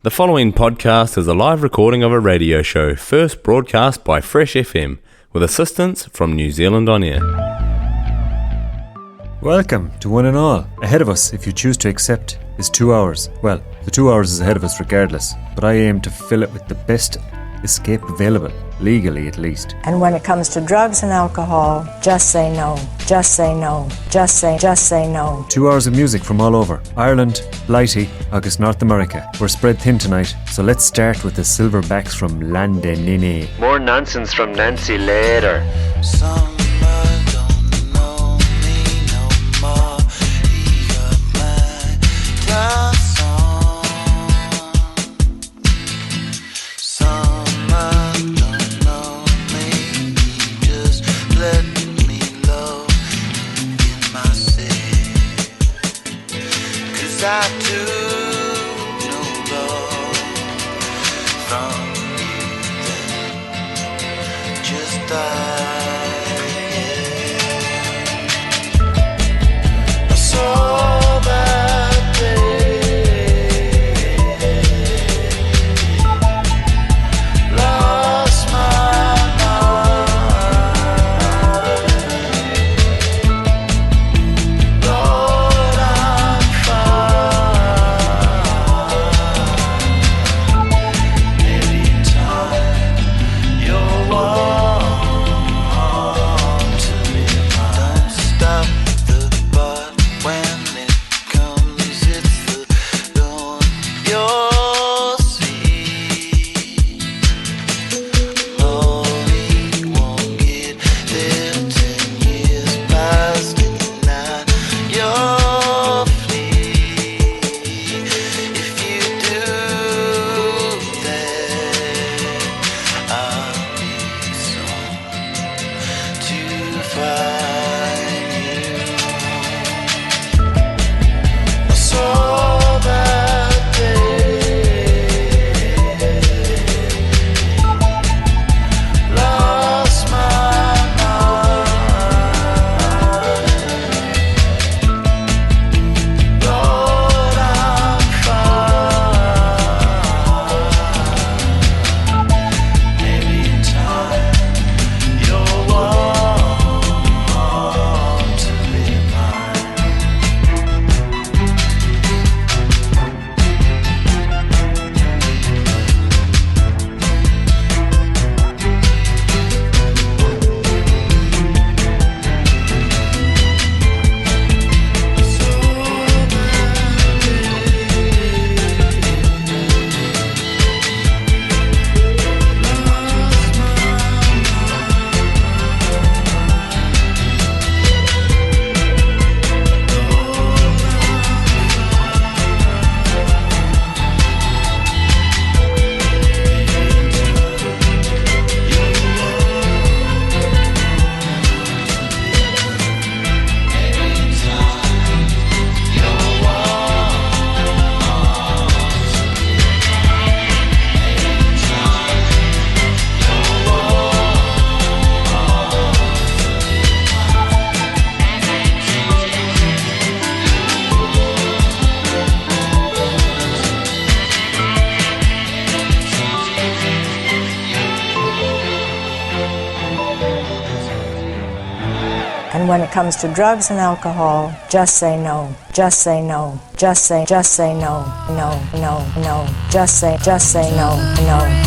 The following podcast is a live recording of a radio show first broadcast by Fresh FM with assistance from New Zealand On Air. Welcome to one and all. Ahead of us, if you choose to accept, is 2 hours. Well, the 2 hours is ahead of us regardless, but I aim to fill it with the best escape available, legally at least. And when it comes to drugs and alcohol, just say no, just say no, just say no. 2 hours of music from all over Ireland, Blighty, August North America. We're spread thin tonight, so let's start with the silverbacks from London. More nonsense from Nancy later. I do no love from you then just die, yeah. I saw that day, lost my mind, Lord, I'm And when it comes to drugs and alcohol, just say no, just say no, just say no, no, just say no, no.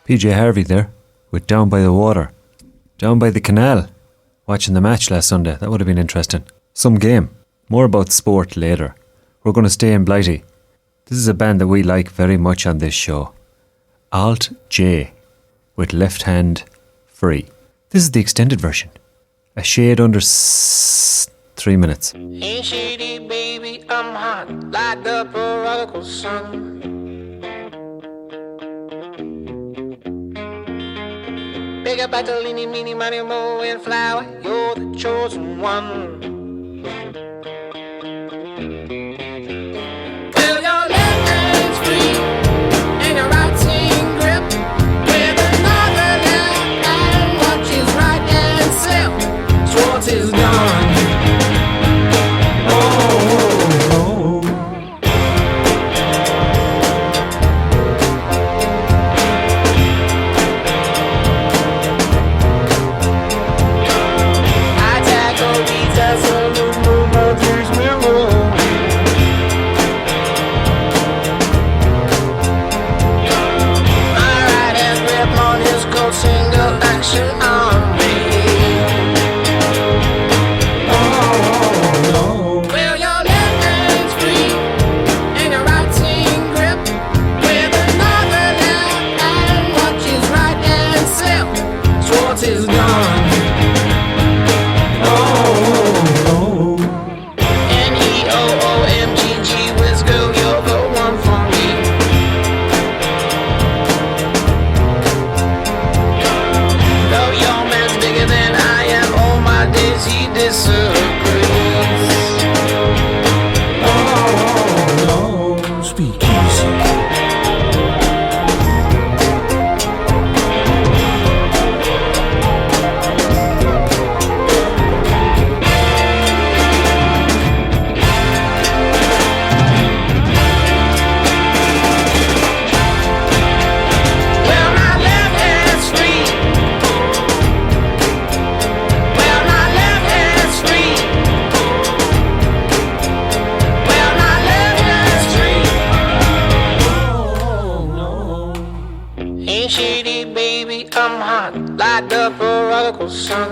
PJ Harvey there, with Down by the Water. Down by the canal. Watching the match last Sunday. That would have been interesting. Some game. More about sport later. We're going to stay in Blighty. This is a band that we like very much on this show. Alt J, with Left Hand Free. This is the extended version. A shade under 3 minutes. Ain't shady, baby, I'm hot like the prodigal son. Big up at the leany, meany, money, mo, and flower, you're the chosen one. Well, your left hand's free, and your right hand grip, with another left hand, watch his right hand slip. Swartz is gone. Single action on me. Oh, no. Well, your left hand's free and your right hand grip, with another left hand, watch his right hand slip. Swartz is gone. Oh, N-E-O-O-M-G-G, Wiz girl, you're the one for me. He disagrees. Oh, no. Speak easy. Shady, baby, I'm hot like the prodigal son.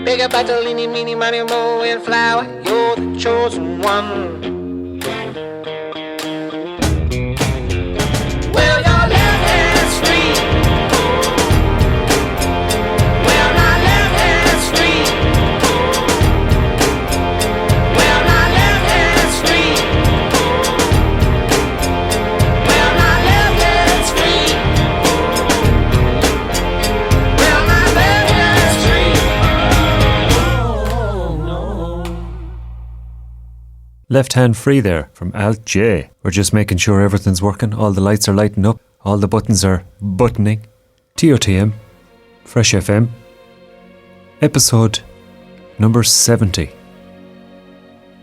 Big up at the leany, meany, money, mo, and flower, you're the chosen one. Well, your left hand's free. Well, my left hand's free. Well, my left hand's free. Left Hand Free there from Alt J. We're just making sure everything's working. All the lights are lighting up. All the buttons are buttoning. ToTM, Fresh FM, episode number 70.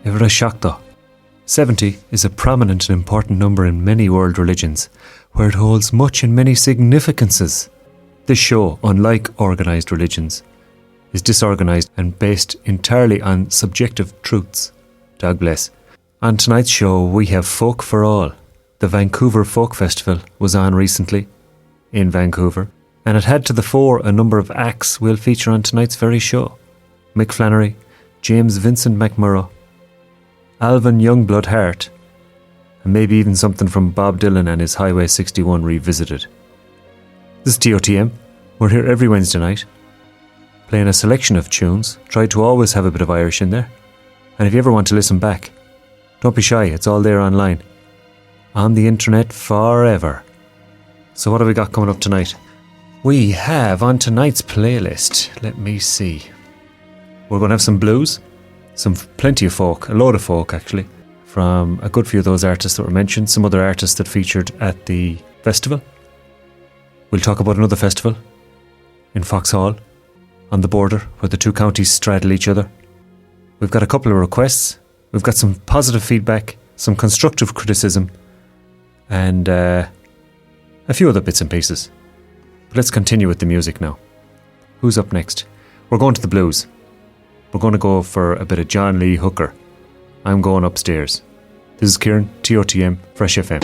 Ever a shock though? 70 is a prominent and important number in many world religions, where it holds much and many significances. This show, unlike organised religions, is disorganised and based entirely on subjective truths. God bless. On tonight's show, we have Folk for All. The Vancouver Folk Festival was on recently in Vancouver, and it had to the fore a number of acts we'll feature on tonight's very show. Mick Flannery, James Vincent McMurrough, Alvin Youngblood Hart, and maybe even something from Bob Dylan and his Highway 61 revisited. This is ToTM. We're here every Wednesday night, playing a selection of tunes, try to always have a bit of Irish in there. And if you ever want to listen back, don't be shy, it's all there online. On the internet forever. So what have we got coming up tonight? We have on tonight's playlist, let me see. We're going to have some blues, plenty of folk, a load of folk actually, from a good few of those artists that were mentioned, some other artists that featured at the festival. We'll talk about another festival in Foxhall, on the border, where the two counties straddle each other. We've got a couple of requests. We've got some positive feedback, some constructive criticism, and a few other bits and pieces. But let's continue with the music now. Who's up next? We're going to the blues. We're going to go for a bit of John Lee Hooker. I'm Going Upstairs. This is Kieran, ToTM, Fresh FM.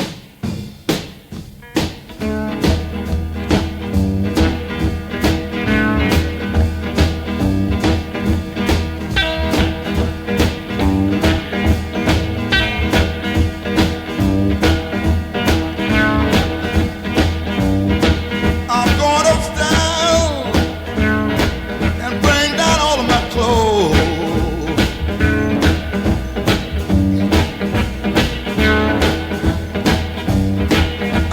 I'm going upstairs and bring down all of my clothes.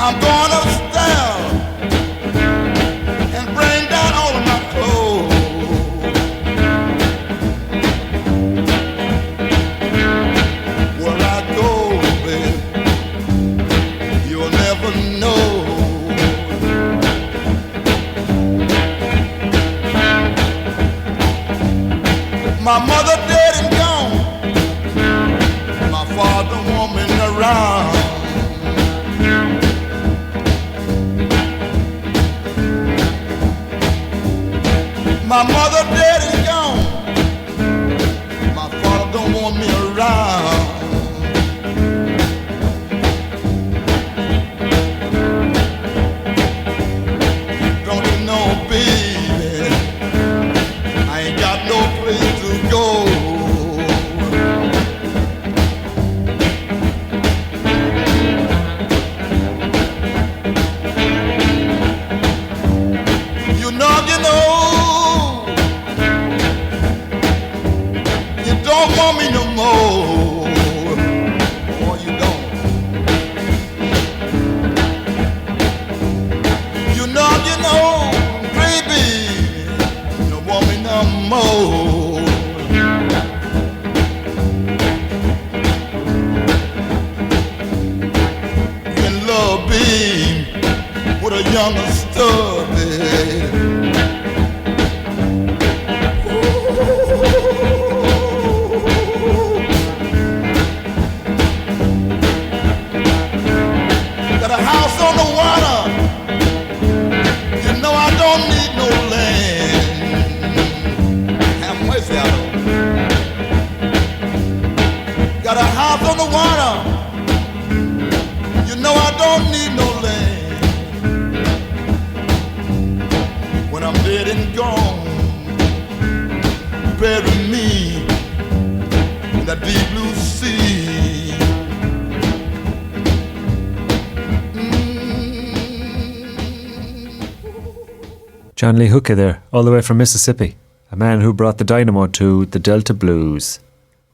I'm going upstairs and bring down all of my clothes. Where I go, baby, you'll never know. My mother dead and gone. My father woman around. My mother dead and gone. My father don't want me around. Don't you know, baby, I ain't got no place to go. You know, you don't want me no more. Or you don't. You know, baby, you don't want me no more. You in love, babe, with a younger stud, babe. Got a house on the water. You know I don't need no land. Have mercy out of it. Got a house on the water. You know I don't need no land. When I'm dead and gone, bury me in the deep blue sea. John Lee Hooker there, all the way from Mississippi. A man who brought the dynamo to the Delta Blues.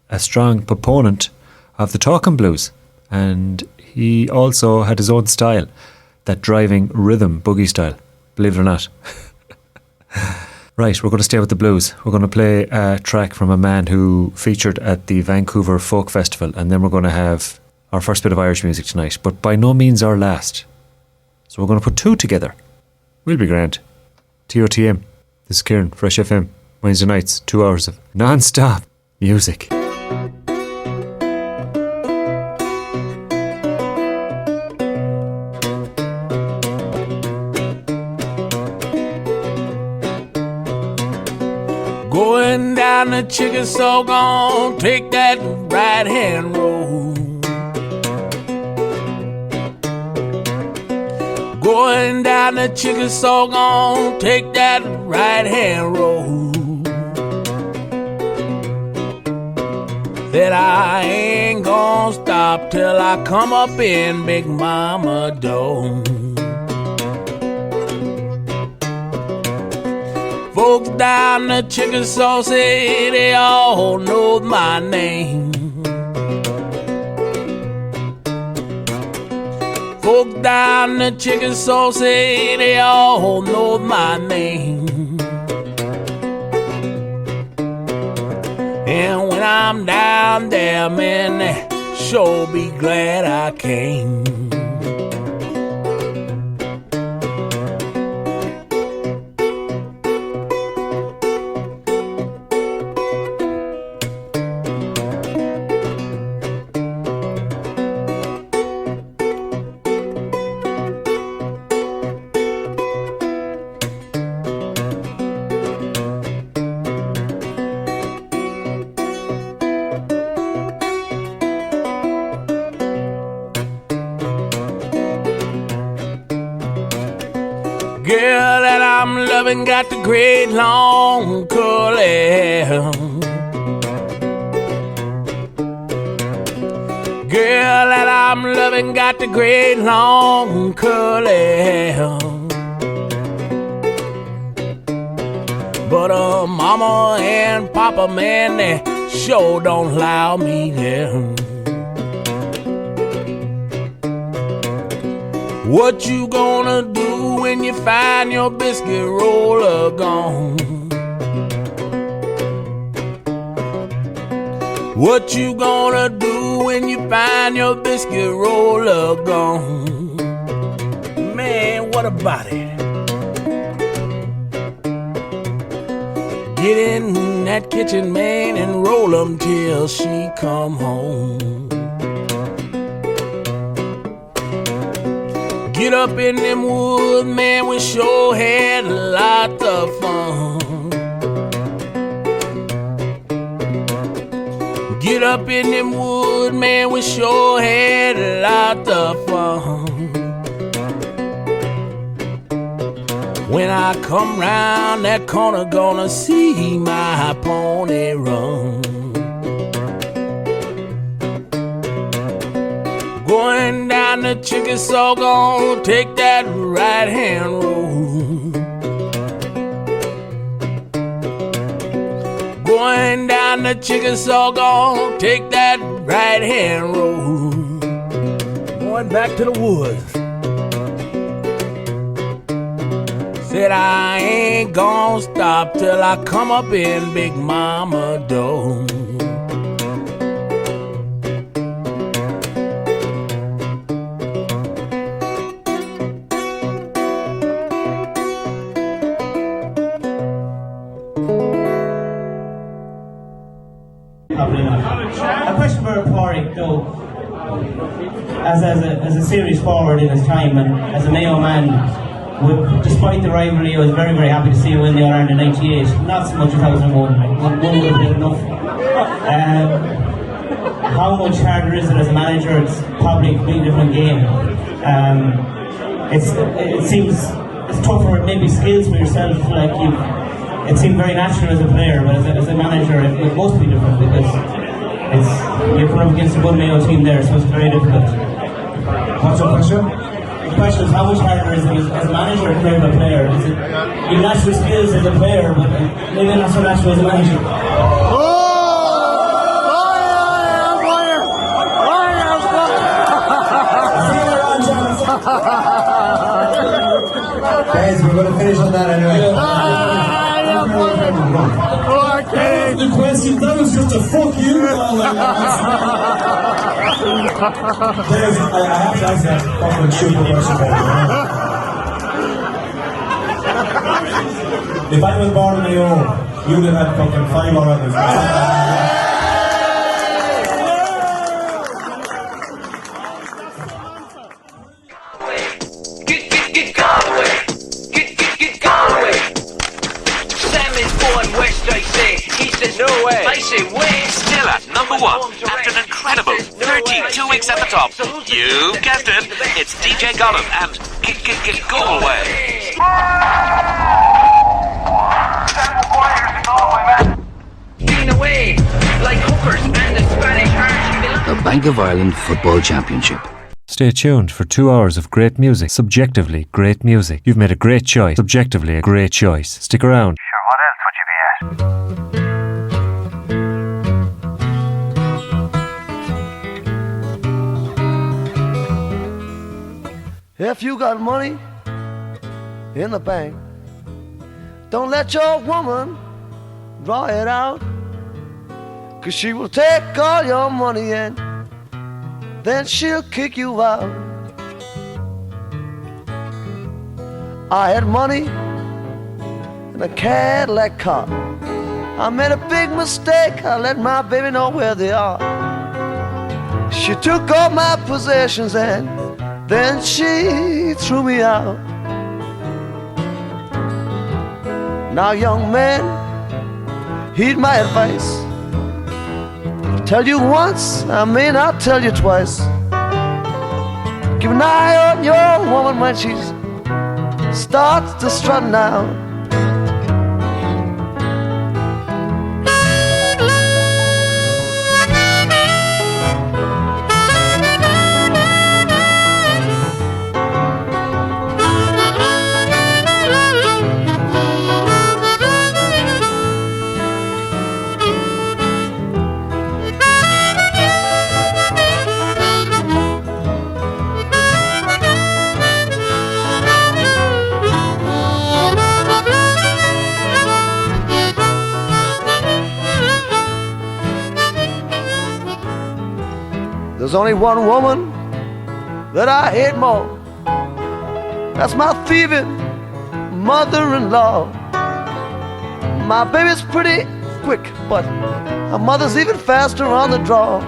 A strong proponent of the talking blues. And he also had his own style. That driving rhythm boogie style. Believe it or not. Right, we're going to stay with the blues. We're going to play a track from a man who featured at the Vancouver Folk Festival. And then we're going to have our first bit of Irish music tonight. But by no means our last. So we're going to put two together. We'll be grand. ToTM. This is Kieran, Fresh FM. Wednesday nights, 2 hours of non-stop music. Going down the Chickasaw, gon' take that right-hand road. Going down the Chickasaw, gon' take that right-hand road. That I ain't gon' stop till I come up in Big Mama door. Folks down the Chickasaw say they all know my name. Folks down the Chickasaw say they all know my name. And when I'm down there, man, they sure be glad I came. I'm loving got the great long curly hair. Girl that I'm loving got the great long curly hair. But mama and papa, man, they sure don't allow me there. What you gonna do when you find your biscuit roller gone? What you gonna do when you find your biscuit roller gone? Man, what about it? Get in that kitchen, man, and roll 'em till she come home. Get up in them woods, man, we sure had a lot of fun. Get up in them woods, man, we sure had a lot of fun. When I come round that corner, gonna see my pony run. Going down the Chickasaw, gonna take that right-hand road. Going down the Chickasaw, gonna take that right-hand road. Going back to the woods. Said I ain't gonna stop till I come up in Big Mama door. A question for Pádraig, though, as a serious forward in his time and as a Mayo man, despite the rivalry, I was very, very happy to see you win the All-Ireland in '98. Not so much 2001, one would have been enough. How much harder is it as a manager? It's probably a completely different game. It seems it's tougher, maybe skills for yourself, like it seemed very natural as a player, but as a manager it must be different because you're coming up against a good Mayo team there, so it's very difficult. What's your question? The question is, how much harder is it as a manager compared to a player? Is it your natural skills as a player, but maybe not so natural as a manager? Guys, we're going to finish on that anyway. The question, that was just a fuck you. Dave, I have to ask that fucking stupid question. If I was born on my own, you would have had fucking 5 more others. Get Galway. Get Galway. Sam is born West, I say. He says no way. I say way. Still at number 1 after an incredible 32 weeks at the top. You guessed it. It's DJ Gollum and Get Galway. Being away like hookers and the Spanish Arch. The Bank of Ireland Football Championship. Stay tuned for 2 hours of great music. Subjectively great music. You've made a great choice. Subjectively a great choice. Stick around. Sure, what else would you be at? If you got money in the bank, don't let your woman draw it out, 'cause she will take all your money and then she'll kick you out. I had money in a Cadillac car. I made a big mistake. I let my baby know where they are. She took all my possessions and then she threw me out. Now, young man, heed my advice. Tell you once, I may not tell you twice. Keep an eye on your woman when she's starts to strut now. There's only one woman that I hate more. That's my thieving mother-in-law. My baby's pretty quick, but her mother's even faster on the draw.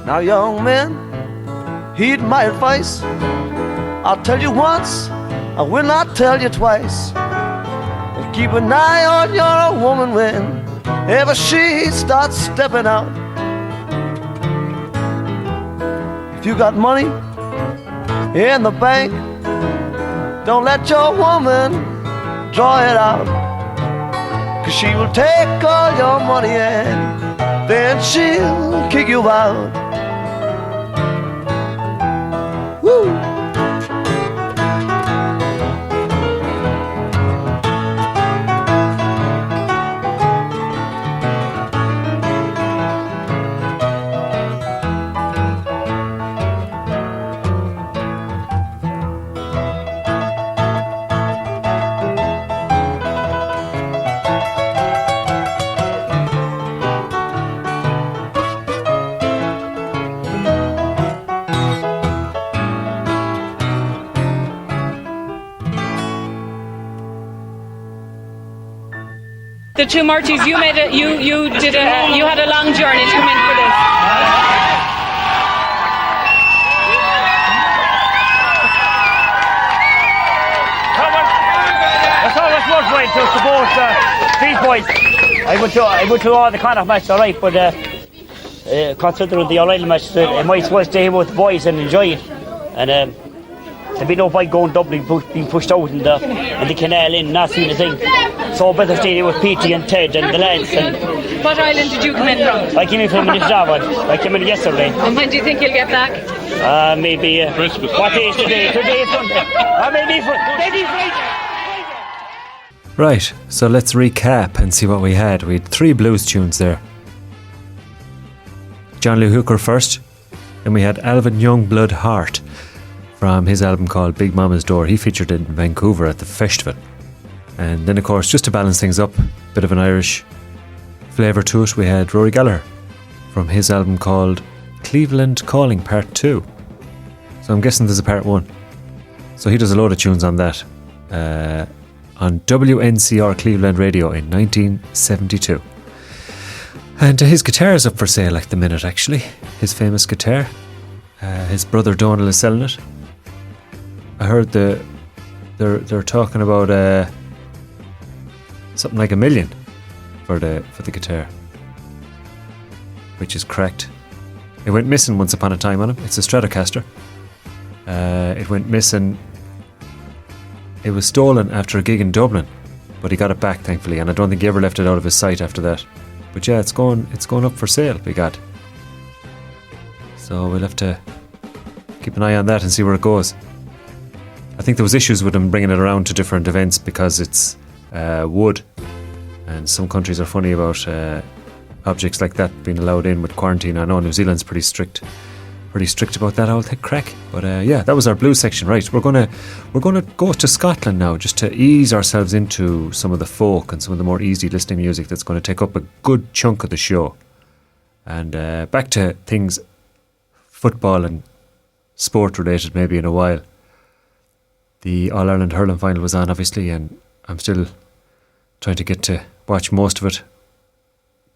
Now, young men, heed my advice. I'll tell you once, I will not tell you twice. And keep an eye on your woman whenever she starts stepping out. If you got money in the bank, don't let your woman draw it out. 'Cause she will take all your money and then she'll kick you out. Woo! The two Murchys, you had a long journey to come in for this. That's all that's worth right to support these boys. I went to all the Connacht matches, alright, but considering the O'Reilly match, I might as well stay here with the boys and enjoy it. And there'd be no point going Dublin, being pushed out in the canal in, not seeing a thing. So I better stay here with Petey and Ted and the lads. And what island did you come in from? I came in from Nishdavad. I came in yesterday. And when do you think you'll get back? Maybe Christmas. What day is today? Today is Sunday. Maybe Friday. Right, so let's recap and see what we had. We had 3 blues tunes there. John Lee Hooker first, and we had Alvin Youngblood Hart from his album called Big Mama's Door. He featured in Vancouver at the festival. And then, of course, just to balance things up, a bit of an Irish flavour to it, we had Rory Gallagher from his album called Cleveland Calling Part 2. So I'm guessing there's a Part 1. So he does a load of tunes on that. On WNCR Cleveland Radio in 1972. And his guitar is up for sale at the minute, actually. His famous guitar. His brother Donald is selling it. I heard they're talking about something like $1 million for the guitar, which is correct. It went missing once upon a time on him. It's a Stratocaster. It went missing. It was stolen after a gig in Dublin, but he got it back, thankfully, and I don't think he ever left it out of his sight after that. But yeah, it's going up for sale, we got. So we'll have to keep an eye on that and see where it goes. I think there was issues with him bringing it around to different events because it's wood, and some countries are funny about objects like that being allowed in with quarantine. I know New Zealand's pretty strict about that whole crack. But yeah, that was our blues section. Right, we're gonna go to Scotland now, just to ease ourselves into some of the folk and some of the more easy listening music that's going to take up a good chunk of the show. And back to things football and sport related maybe in a while. The All-Ireland hurling final was on obviously, and I'm still trying to get to watch most of it,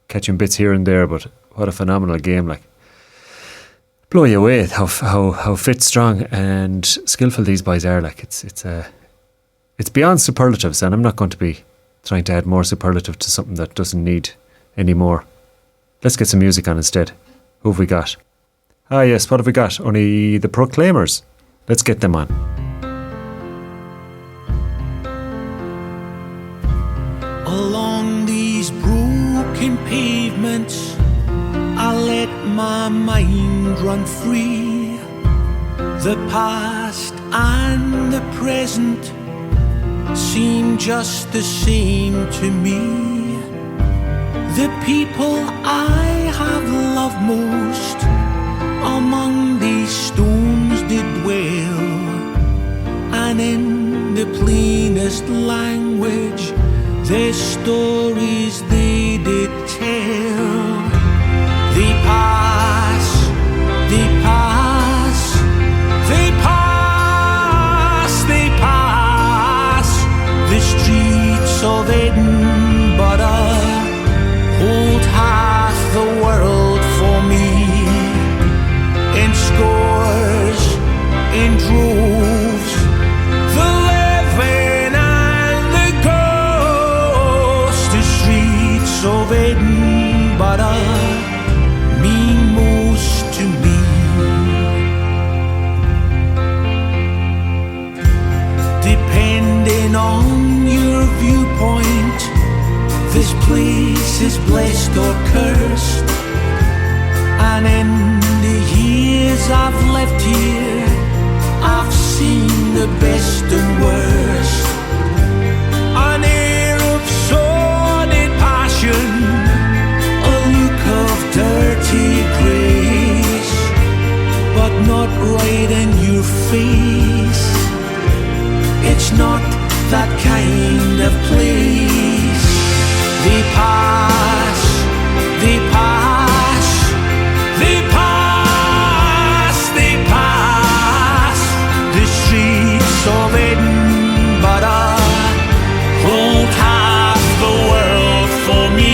catching bits here and there, but what a phenomenal game. Like, blow you away how fit, strong and skillful these boys are. Like, it's beyond superlatives, and I'm not going to be trying to add more superlative to something that doesn't need any more. Let's get some music on instead. Who have we got? Ah yes, what have we got? Only the Proclaimers. Let's get them on. Along these broken pavements, I let my mind run free. The past and the present seem just the same to me. The people I have loved most among these stones did dwell, and in the plainest language their stories they did tell. They pass, they pass, they pass, they pass the streets of Edinburgh, hold half the world for me, in scores, in droves, the living and the ghosts. The streets of Edinburgh mean most to me. Depending on your viewpoint, this place is blessed or cursed, and in the years I've lived here, I've seen the best and worst. An air of sordid passion, a look of dirty grace, but not right in your face. It's not that kind of place. They pass, they pass, they pass, they pass the streets of Edinburgh, hold half the world for me,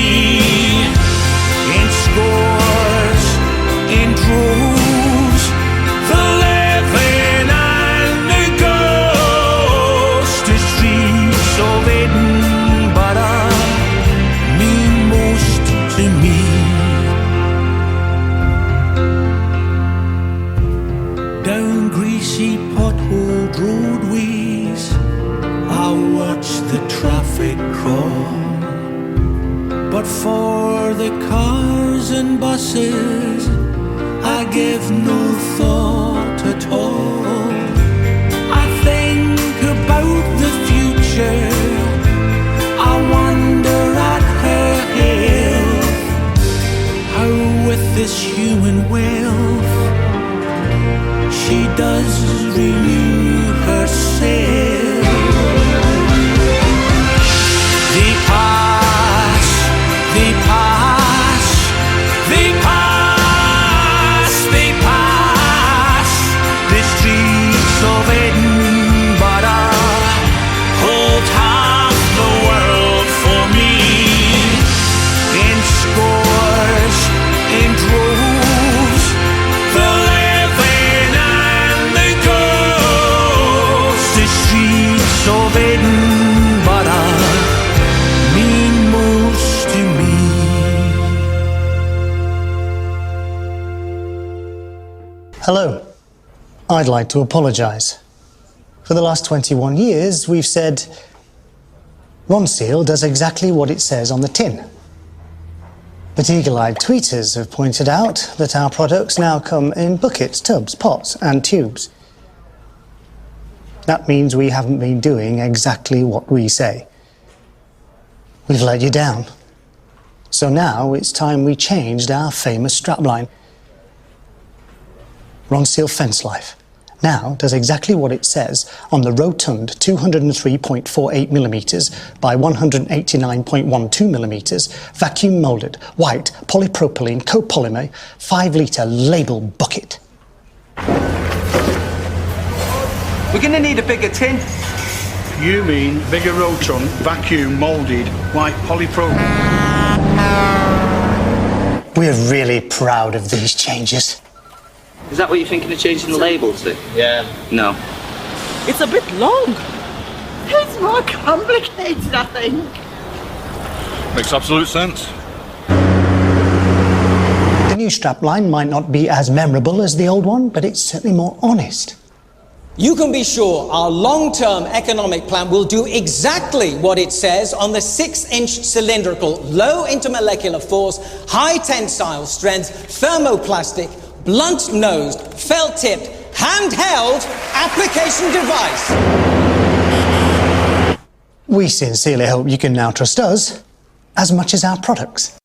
in scores, in droves, the living and the ghosts. The streets of Edinburgh mean most to me. Down greasy potholed roadways I watch the traffic crawl, but for the cars and buses I give no thought at all. I think about the future, I wonder at her health, how with this human wealth she does renew herself. They pass, they pass, they pass, they pass the streets of Edinburgh, hold half the world for me, in scores, in droves, the living and the ghosts. The streets of Edinburgh mean most to me. Hello. I'd like to apologise. For the last 21 years, we've said Ronseal does exactly what it says on the tin. But eagle-eyed tweeters have pointed out that our products now come in buckets, tubs, pots and tubes. That means we haven't been doing exactly what we say. We've let you down. So now it's time we changed our famous strapline. Ronseal Fence Life. now does exactly what it says on the rotund 203.48mm by 189.12mm vacuum moulded white polypropylene copolymer 5-litre label bucket. We're going to need a bigger tin. You mean bigger rotund, vacuum moulded, white polypropylene? We're really proud of these changes. Is that what you're thinking of changing the labels to? Yeah. No. It's a bit long. It's more complicated, I think. Makes absolute sense. The new strapline might not be as memorable as the old one, but it's certainly more honest. You can be sure our long-term economic plan will do exactly what it says on the 6-inch cylindrical, low intermolecular force, high tensile strength, thermoplastic, blunt-nosed, felt-tipped, handheld application device. We sincerely hope you can now trust us as much as our products.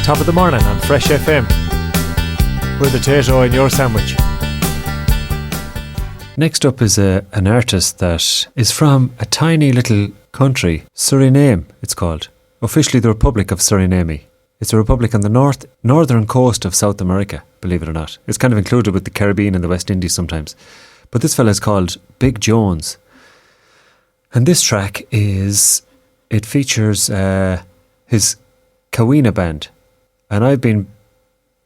Top of the morning on Fresh FM. We're the Tato in your sandwich. Next up is an artist that is from a tiny little country, Suriname it's called. Officially the Republic of Suriname. It's a republic on the northern coast of South America, believe it or not. It's kind of included with the Caribbean and the West Indies sometimes. But this fella is called Big Jones. And this track it features his Kawina band. And I've been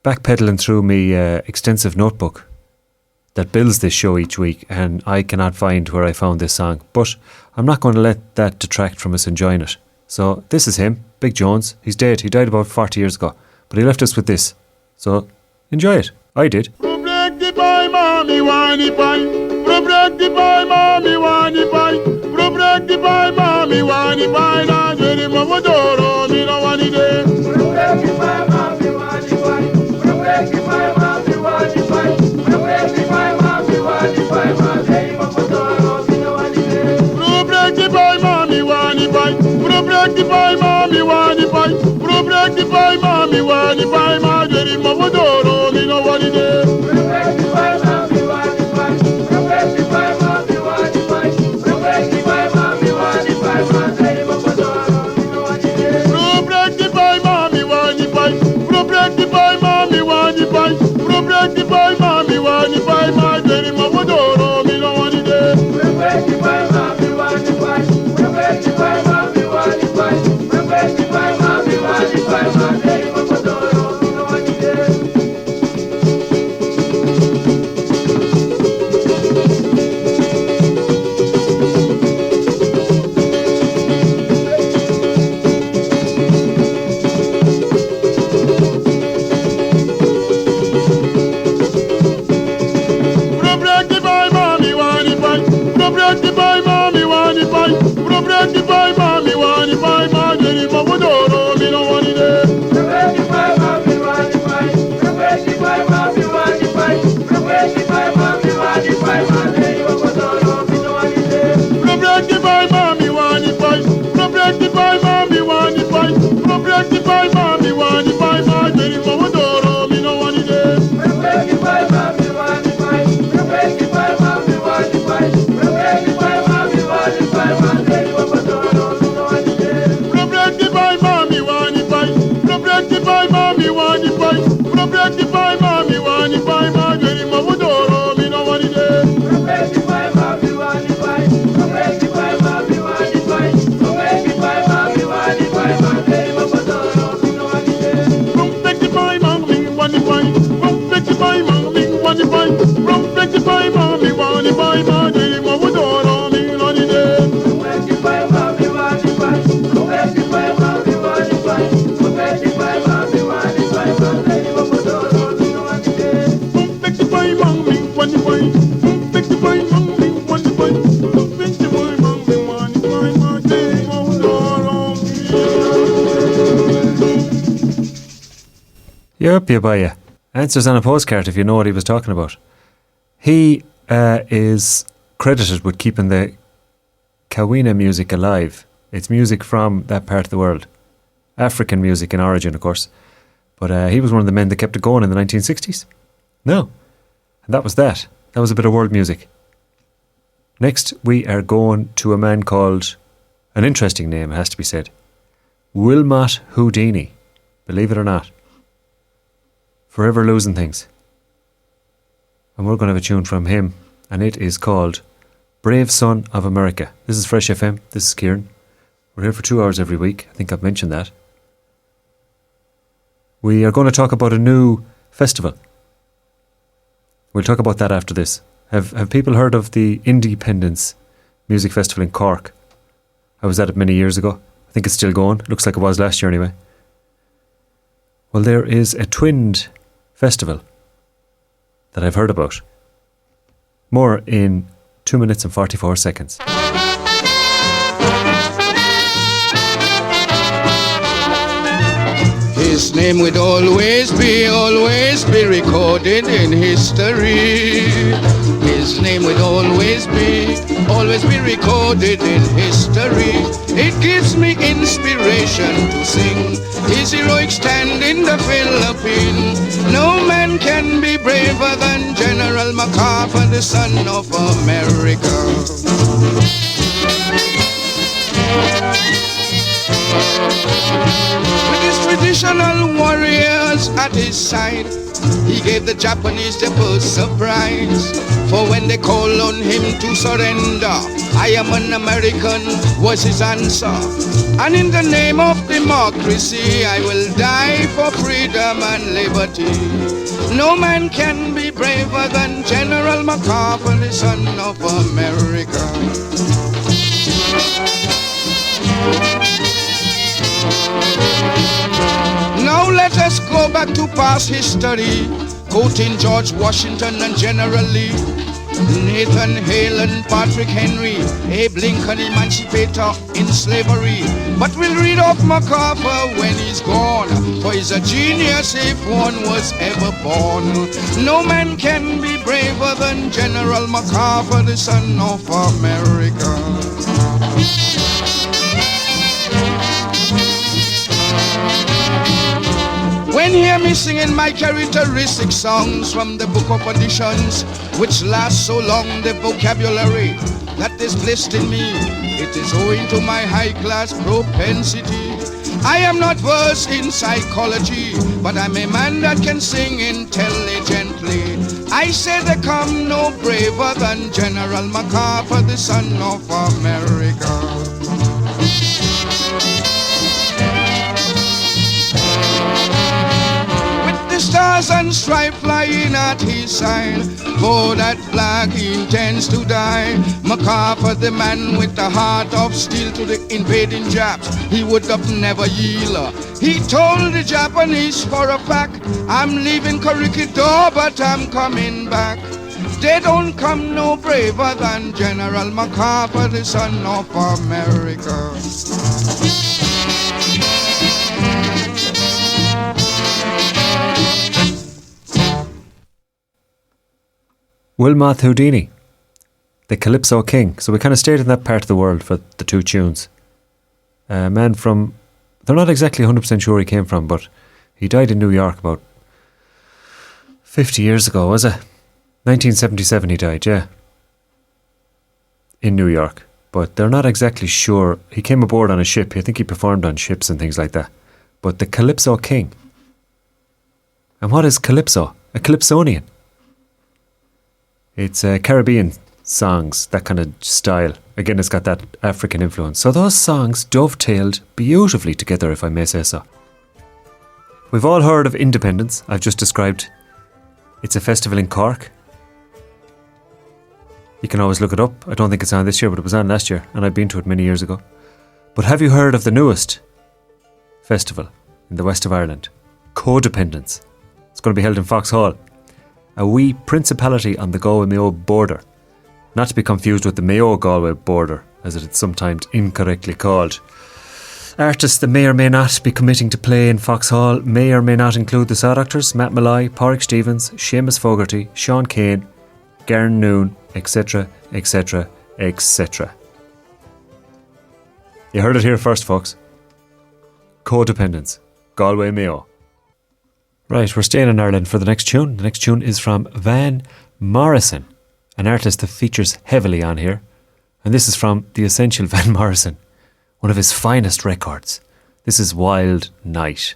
backpedaling through my extensive notebook that builds this show each week, and I cannot find where I found this song. But I'm not going to let that detract from us enjoying it. So this is him, Big Jones. He's dead. He died about 40 years ago. But he left us with this. So enjoy it. I did. Yup, you buy you. Answers on a postcard if you know what he was talking about. He is credited with keeping the Kawina music alive. It's music from that part of the world. African music in origin, of course. But he was one of the men that kept it going in the 1960s. No. And that was that. That was a bit of world music. Next, we are going to a man called, an interesting name, it has to be said, Wilmot Houdini. Believe it or not. Forever losing things. And we're going to have a tune from him, and it is called Brave Son of America. This is Fresh FM. This is Kieran. We're here for 2 hours every week. I think I've mentioned that. We are going to talk about a new festival. We'll talk about that after this. Have people heard of the Independence Music Festival in Cork? I was at it many years ago. I think it's still going. Looks like it was last year anyway. Well, there is a twinned festival that I've heard about. More in 2 minutes and 44 seconds. His name would always be recorded in history. His name would always be recorded in history. It gives me inspiration to sing his heroic stand in the Philippines. No man can be braver than General MacArthur, the son of America. With his traditional warriors at his side, he gave the Japanese the first surprise. For when they called on him to surrender, I am an American was his answer. And in the name of democracy, I will die for freedom and liberty. No man can be braver than General MacArthur, the son of America. Now let us go back to past history, quoting George Washington and General Lee, Nathan Hale and Patrick Henry, Abe Lincoln, emancipator in slavery. But we'll read of MacArthur when he's gone, for he's a genius if one was ever born. No man can be braver than General MacArthur, the son of America. When you hear me singing my characteristic songs from the book of auditions, which last so long, the vocabulary that is blessed in me, it is owing to my high-class propensity. I am not versed in psychology, but I'm a man that can sing intelligently. I say they come no braver than General MacArthur, the son of America. The stars and stripes flying at his side, for that flag he intends to die. MacArthur, the man with the heart of steel to the invading Japs, he would have never yield. He told the Japanese for a fact, I'm leaving Corregidor, but I'm coming back. They don't come no braver than General MacArthur, the son of America. Wilmot Houdini, the Calypso King. So we kind of stayed in that part of the world for the two tunes. A man from, they're not exactly 100% sure he came from, but he died in New York about 50 years ago, was it? 1977 he died, yeah. In New York. But they're not exactly sure. He came aboard on a ship. I think he performed on ships and things like that. But the Calypso King. And what is Calypso? A Calypsonian. It's Caribbean songs, that kind of style. Again, it's got that African influence. So those songs dovetailed beautifully together, if I may say so. We've all heard of Independence. I've just described. It's a festival in Cork. You can always look it up. I don't think it's on this year, but it was on last year, and I've been to it many years ago. But have you heard of the newest festival in the west of Ireland? Codependence. It's going to be held in Foxhall. A wee principality on the Galway-Mayo border. Not to be confused with the Mayo-Galway border, as it is sometimes incorrectly called. Artists that may or may not be committing to play in Foxhall may or may not include the Saw Doctors, Matt Malloy, Pádraig Stevens, Seamus Fogarty, Sean Kane, Garen Noon, etc, etc, etc. You heard it here first, folks. Codependence, Galway Mayo. Right, we're staying in Ireland for the next tune. The next tune is from Van Morrison, an artist that features heavily on here. And this is from the essential Van Morrison, one of his finest records. This is Wild Night.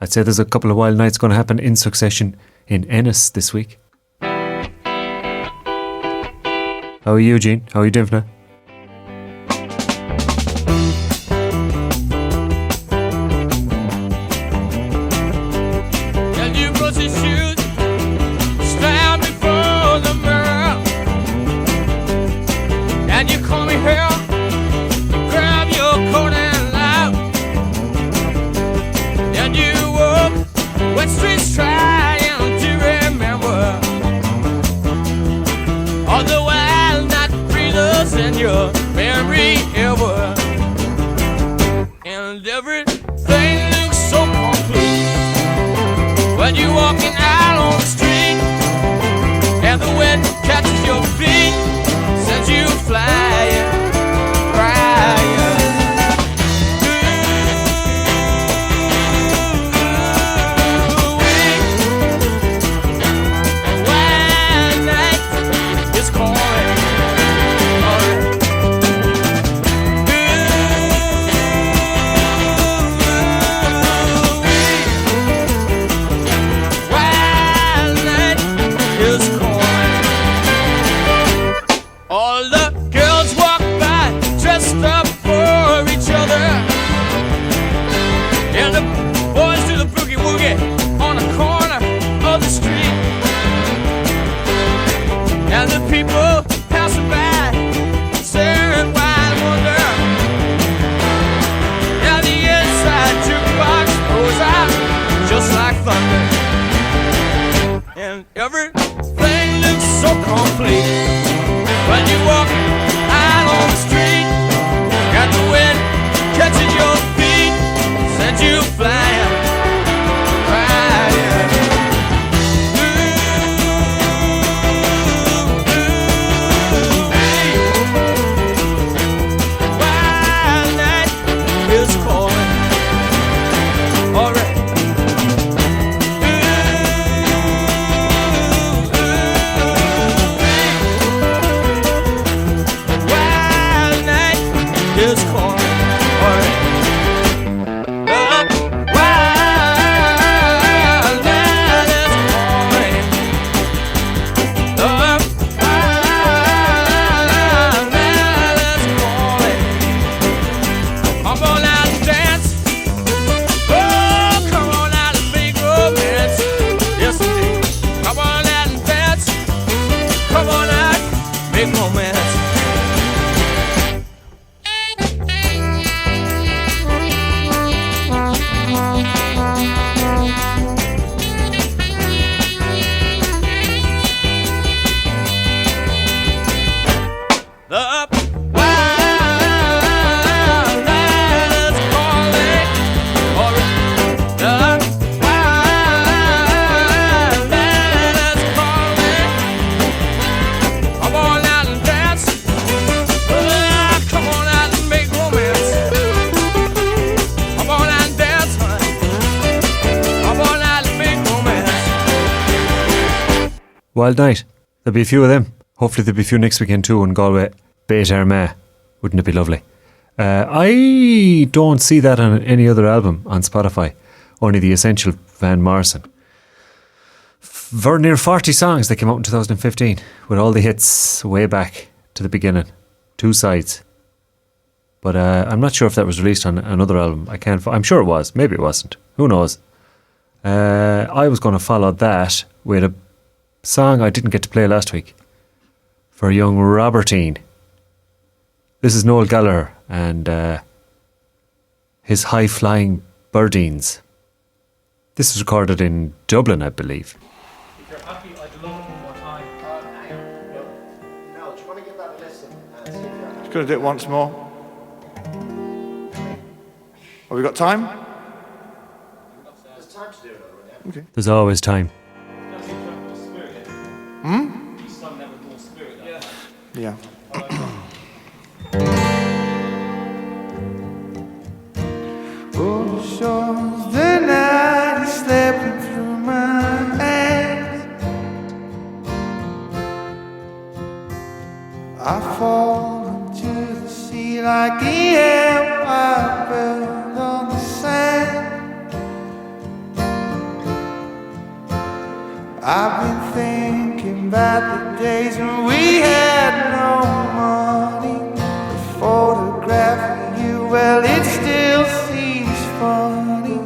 I'd say there's a couple of wild nights going to happen in succession in Ennis this week. How are you, Eugene? How are you doing, Fna? Wild Night. There'll be a few of them. Hopefully there'll be a few next weekend too in Galway. Beit Armagh. Wouldn't it be lovely? I don't see that on any other album on Spotify. Only the essential Van Morrison. For near 40 songs that came out in 2015 with all the hits way back to the beginning. 2 sides. But I'm not sure if that was released on another album. I'm sure it was. Maybe it wasn't. Who knows? I was going to follow that with a song I didn't get to play last week for young Robertine. This is Noel Gallagher and his High Flying Birdines. This was recorded in Dublin, I believe. If you're happy, I'd love one more time. No, do you want to give that a listen and see if you're happy? Just going to do it once more. Have we got time? There's time to do it, yeah? Okay. There's always time. Yeah. Oh, sure. I fall into the sea like the empire built on the sand. I've been thinking about the days when we had no money. The photograph of you, well, it still seems funny.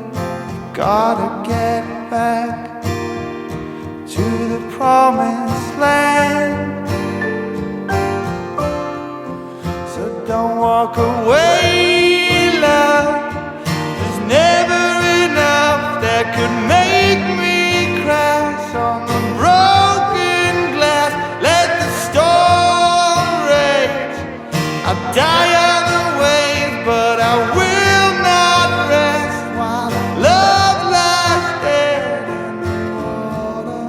Gotta get back to the promised land. So don't walk away, love. There's never enough that could make me crash on the broken glass. Let the storm rage. I'll die on the waves, but I will not rest while love lies dead in the water.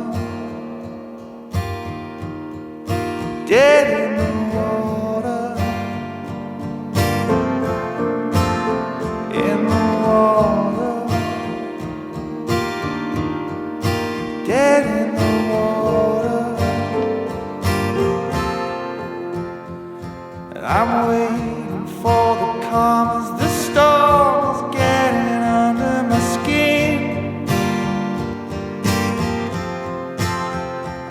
Dead in the water. In the water. Dead in the water. And I'm waiting for the calm as the storm's getting under my skin.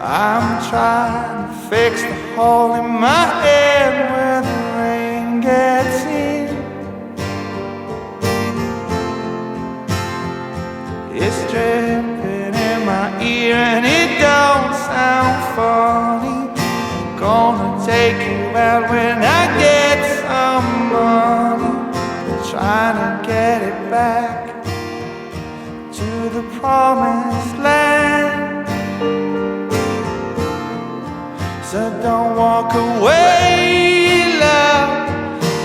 I'm trying to fix the hole in my head where the rain gets in. It's dripping in my ear and it don't sound funny. Gonna take you out when I get some money. Trying to get it back to the promised land. So don't walk away, love.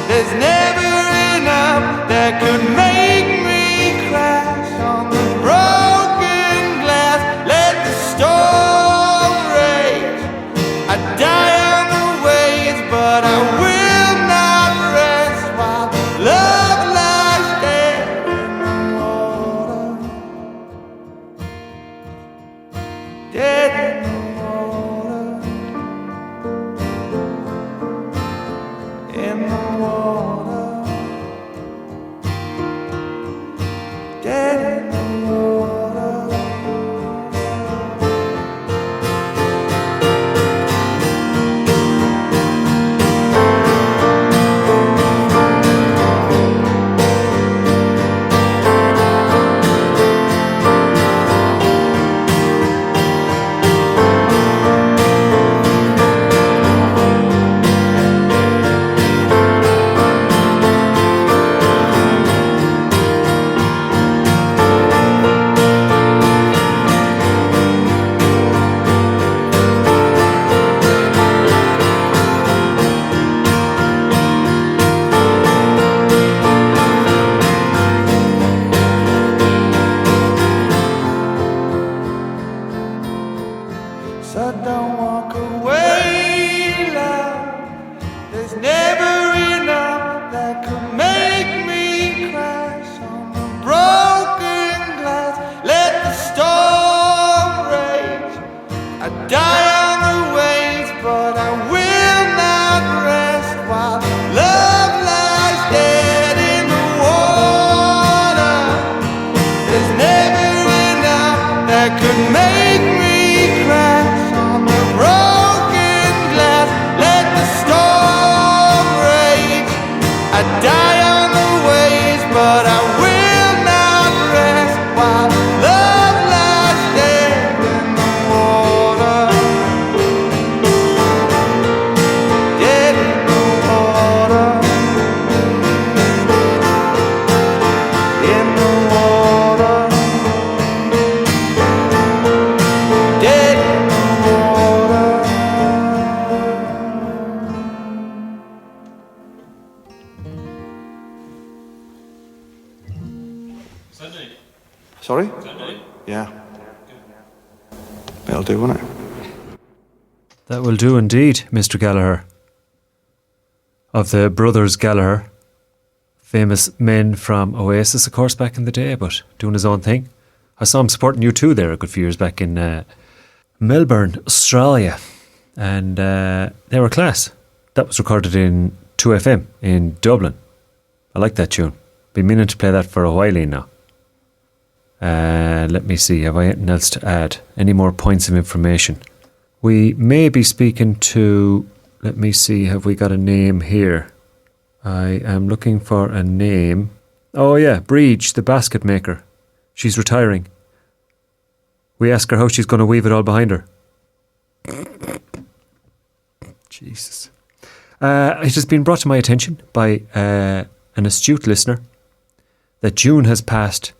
There's never enough that could make me crash on the broken glass. Let the storm rage. I die on the waves, but I will not rest while love lies dead in the water. Dead in the water. In the water. Dead in the water. So don't walk away, love. There's never enough that could make me crash on the broken glass. Let the storm rage. I die on the waves, but I will not rest while love lies dead in the water. There's never enough that could make me crash on the broken glass. Let the storm rage. I die on the waves, but I will not rest while love lies dead in the water. Dead in the water. In the water. Dead in the water. Sorry? Yeah. That'll do, won't it? That will do indeed, Mr. Gallagher. Of the brothers Gallagher, famous men from Oasis, of course, back in the day, but doing his own thing. I saw him supporting U2 there a good few years back in Melbourne, Australia. And they were class. That was recorded in 2FM in Dublin. I like that tune. Been meaning to play that for a while now. Let me see, have I anything else to add? Any more points of information? We may be speaking to, let me see, have we got a name here? I am looking for a name. Oh yeah, Breach, the basket maker. She's retiring. We ask her how she's going to weave it all behind her. Jesus. It has been brought to my attention by an astute listener that June has passed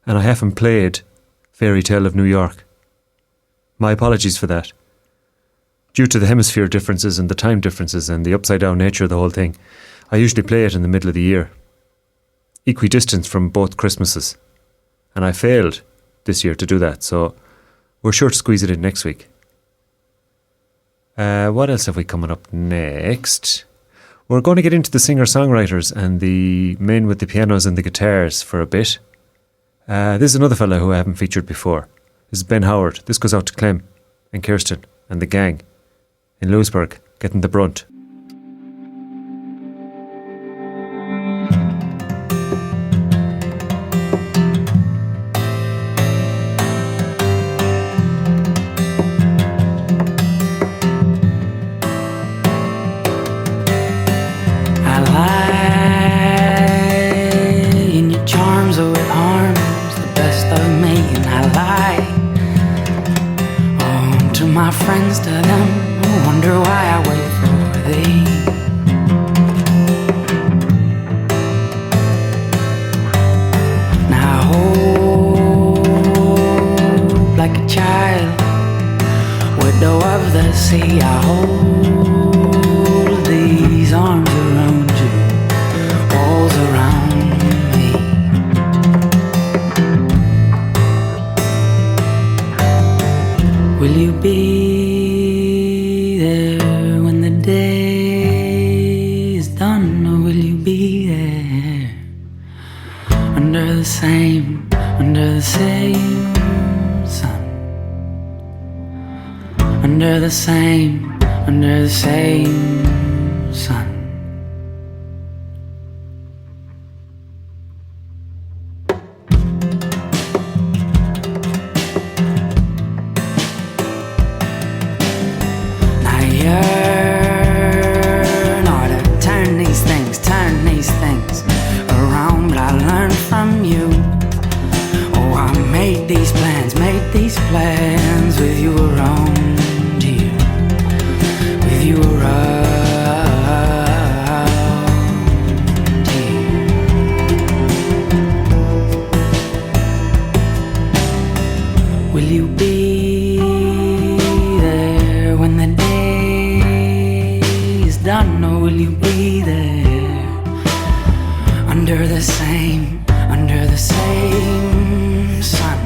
and I haven't played Fairy Tale of New York. My apologies for that. Due to the hemisphere differences and the time differences and the upside down nature of the whole thing, I usually play it in the middle of the year, equidistant from both Christmases, and I failed this year to do that, so we're sure to squeeze it in next week. What else have we coming up next? We're going to get into the singer-songwriters and the men with the pianos and the guitars for a bit. This is another fella who I haven't featured before. This is Ben Howard. This goes out to Clem and Kirsten and the gang in Lewisburg, getting the brunt. Friends to them, I wonder why I wait for thee. Now I hope like a child, widow of the sea, I hold these arms around you, walls around me. Will you be under the same sun, under the same sun. Now you're not to turn these things around, but I learned from you. Made these plans with you around here, with you around here. Will you be there when the day is done, or will you be there under the same sun?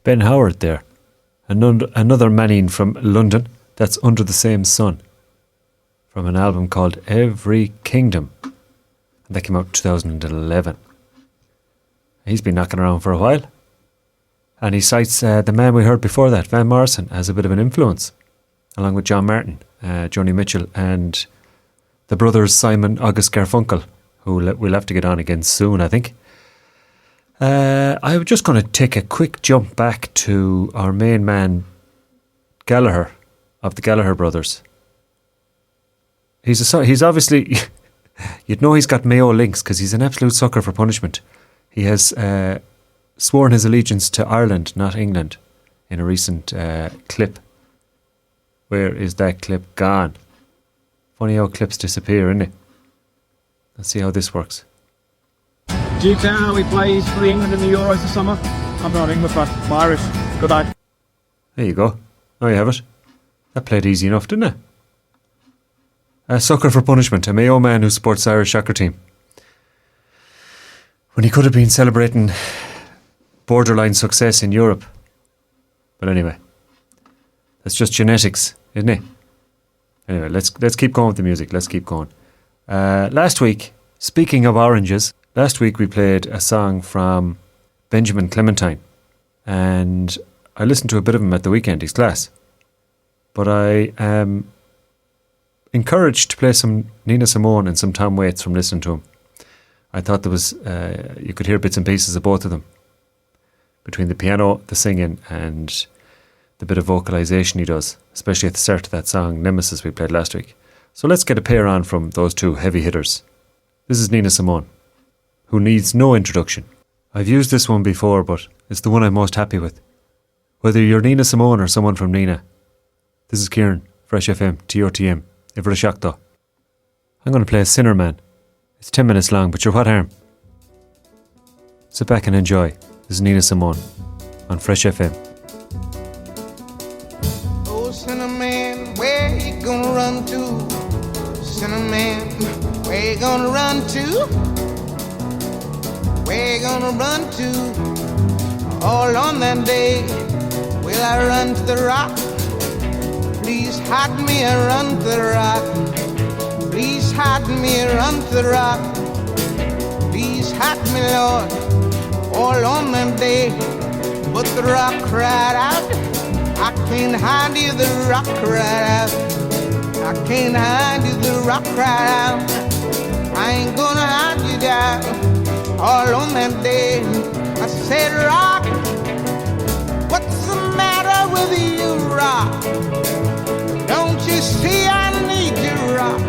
Ben Howard there. Another Manning from London. That's Under the Same Sun. From an album called Every Kingdom. And that came out in 2011. He's been knocking around for a while. And he cites the man we heard before that, Van Morrison, as a bit of an influence. Along with John Martin, Joni Mitchell, and the brothers Simon August Garfunkel, who we'll have to get on again soon, I think. I'm just going to take a quick jump back to our main man, Gallagher, of the Gallagher brothers. He's obviously, you'd know he's got Mayo links because he's an absolute sucker for punishment. He has sworn his allegiance to Ireland, not England, in a recent clip. Where is that clip gone? Funny how clips disappear, isn't it? Let's see how this works. Do you care how he plays for England in the Euros this summer? I'm not English, but I'm Irish. Good night. There you go. There you have it. That played easy enough, didn't it? A sucker for punishment, a Mayo man who supports the Irish soccer team. When he could have been celebrating borderline success in Europe. But anyway, that's just genetics, isn't it? Anyway, let's keep going with the music. Let's keep going. Last week, speaking of oranges, last week we played a song from Benjamin Clementine. And I listened to a bit of him at the weekend. He's class. But I am encouraged to play some Nina Simone and some Tom Waits from listening to him. I thought there was, you could hear bits and pieces of both of them. Between the piano, the singing, and the bit of vocalisation he does, especially at the start of that song, Nemesis, we played last week. So let's get a pair on from those two heavy hitters. This is Nina Simone, who needs no introduction. I've used this one before, but it's the one I'm most happy with. Whether you're Nina Simone or someone from Nina, this is Kieran, Fresh FM, ToTM, Iver a Shock though. I'm going to play a Sinner Man. It's 10 minutes long, but you're what harm? Sit back and enjoy. This is Nina Simone on Fresh FM. Oh, sinner man, where you gonna run to? Sinner man, where you gonna run to? Where you gonna run to? All on that day, will I run to the rock? Please hide me and run to the rock. Please hide me and run to the rock. Please hide me, Lord, all on that day. But the rock cried out, I can't hide you, the rock cried out. I can't hide you, the rock cried out. I ain't gonna hide you down. All on that day, I said, rock, what's the matter with you, rock? Don't you see I need you, rock?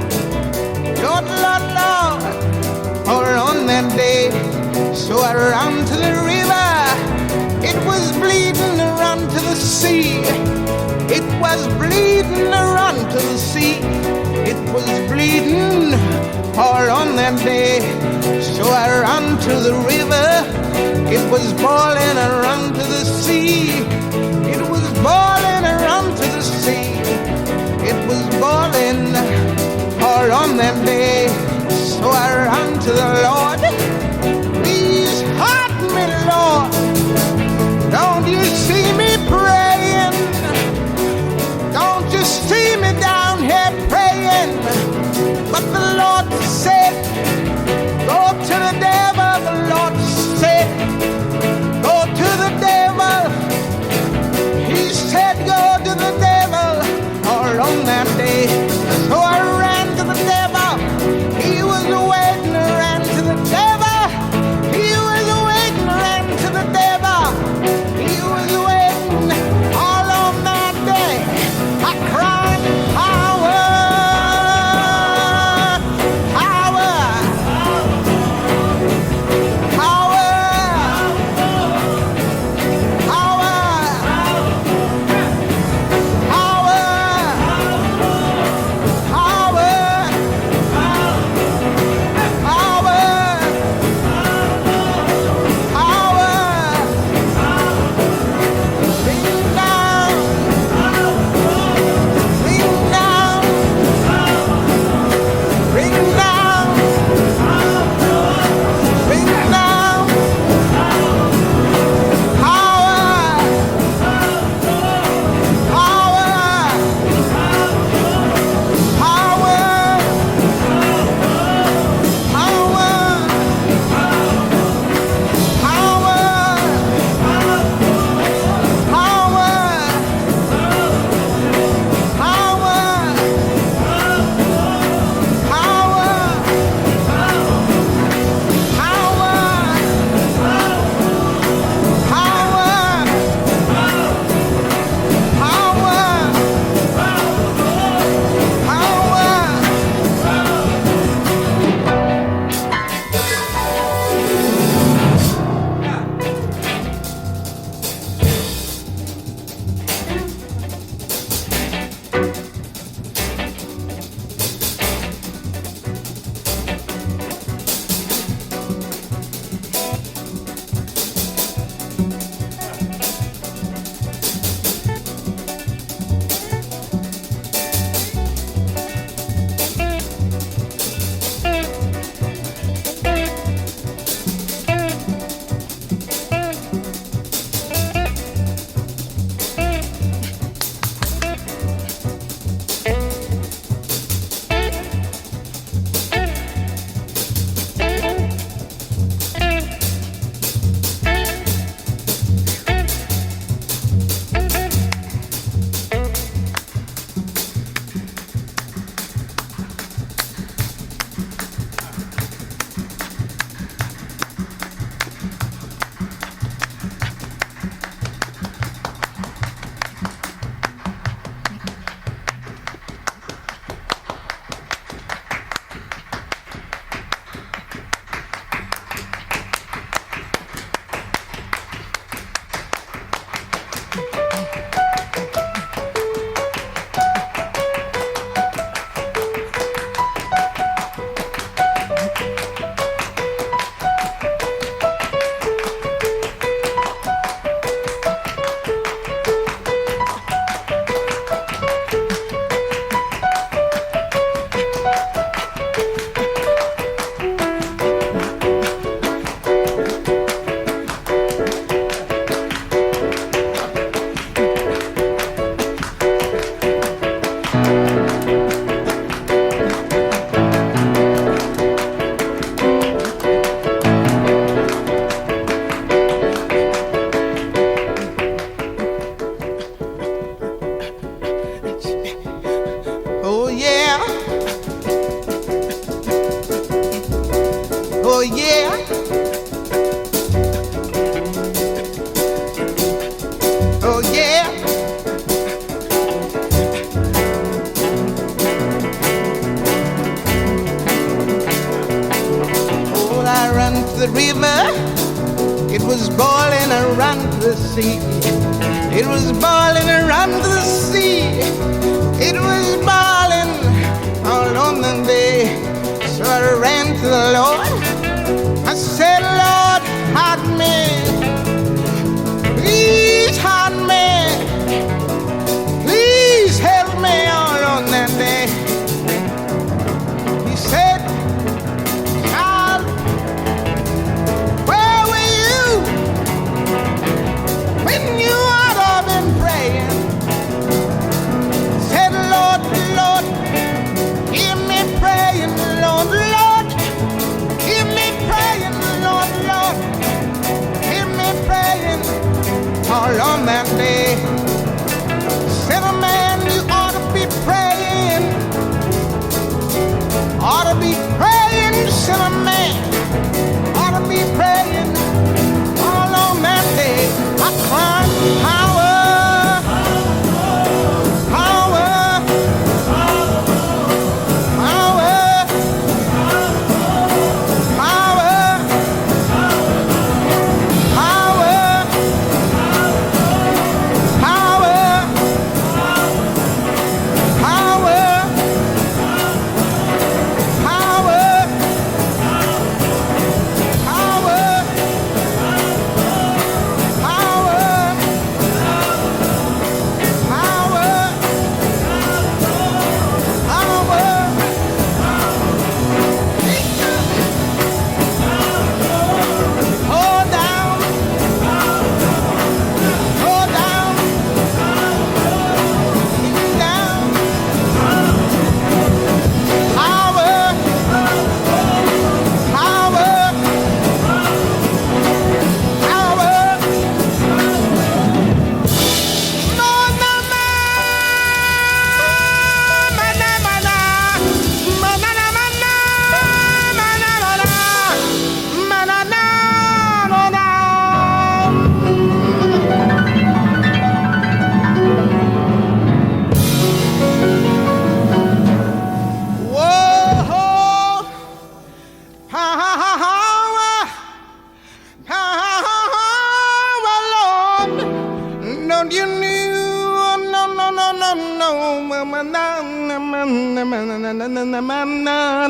Lord, Lord, Lord, all on that day. So I ran to the river, it was bleeding to run to the sea. It was bleeding to run to the sea. It was bleeding all on that day. So I ran to the river, it was boiling, I ran to the sea. It was boiling, I ran to the sea. It was boiling all on that day. So I ran to the Lord. Please hide me, Lord. Don't you see me praying? Don't you see me down here praying? But the Lord said, go to the devil. The Lord said, go to the devil. He said, go to the devil. All on that day. So I ran to the devil. He was waiting, I ran to the devil. yeah. Oh, yeah. Oh, yeah. Oh, I ran to the river. It was boiling around the sea. It was boiling around the sea. It was boiling all on the day. So I ran to the Lord. I said, Lord, hide me. Please hide me. Please help me all on that day. He said, child, where were you when you ought to have been praying? Said, Lord, Lord, hear me praying, Lord, Lord, hear me praying, Lord, Lord, hear me praying all on that day. Said, a man, you ought to be praying, ought to be praying, said a man, ought to be praying all on that day. I cried, power, power, power, power,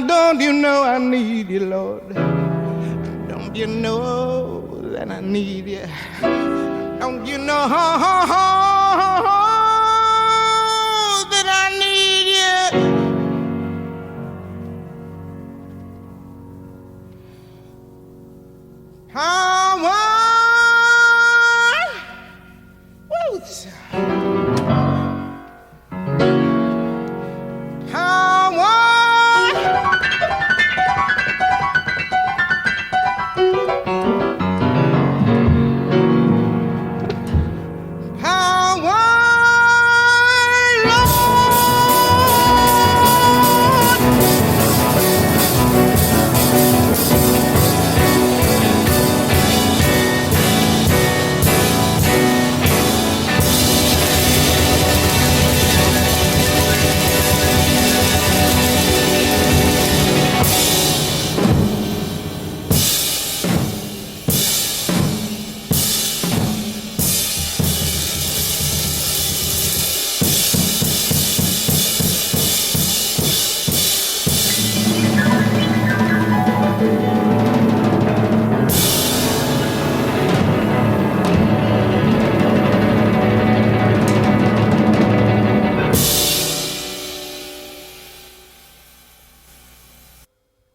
Don't you know I need you, Lord? Don't you know that I need you? Don't you know that I need you?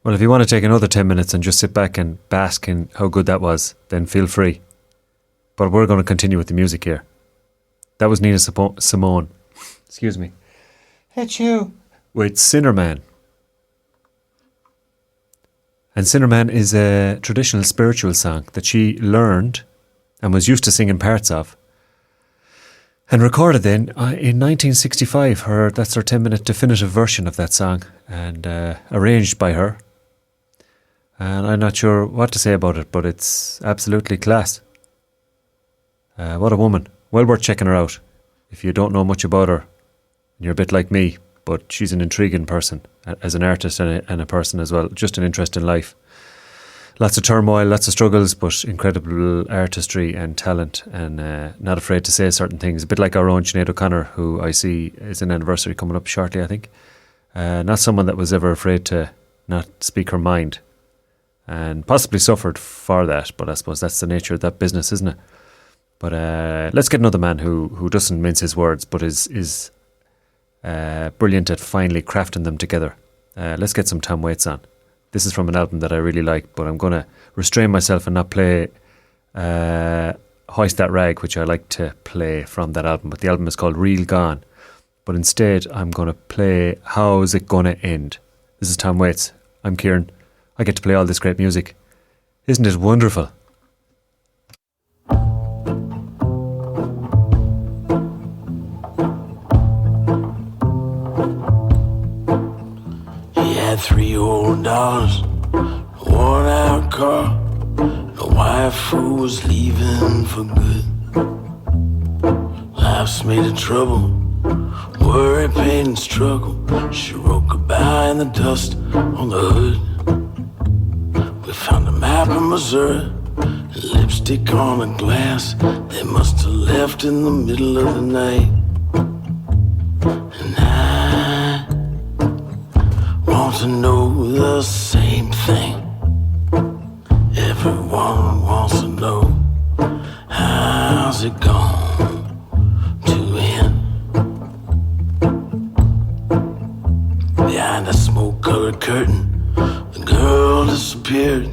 Well, if you want to take another 10 minutes and just sit back and bask in how good that was, then feel free. But we're going to continue with the music here. That was Nina Simone. Excuse me. It's you. With Sinner Man. And Sinner Man is a traditional spiritual song that she learned and was used to singing parts of. And recorded then in 1965. That's her 10-minute definitive version of that song, and arranged by her. And I'm not sure what to say about it, but it's absolutely class. What a woman. Well worth checking her out. If you don't know much about her, you're a bit like me, but she's an intriguing person, as an artist and a person as well. Just an interesting life. Lots of turmoil, lots of struggles, but incredible artistry and talent, and not afraid to say certain things. A bit like our own Sinead O'Connor, who I see is an anniversary coming up shortly, I think. Not someone that was ever afraid to not speak her mind, and possibly suffered for that, but I suppose that's the nature of that business, isn't it? But let's get another man who doesn't mince his words, but is brilliant at finally crafting them together. Let's get some Tom Waits on. This is from an album that I really like, but I'm going to restrain myself and not play Hoist That Rag, which I like to play from that album. But the album is called Real Gone. But instead, I'm going to play How's It Gonna End? This is Tom Waits. I'm Kieran. I get to play all this great music. Isn't it wonderful? He had $3 a worn-out car, a wife who was leaving for good. Life's made of trouble, worry, pain, and struggle. She wrote goodbye in the dust on the hood. We found a map of Missouri, and lipstick on a glass. They must have left in the middle of the night. And I want to know the same thing. Everyone wants to know, how's it going to end? Behind a smoke-colored curtain, the girl disappeared.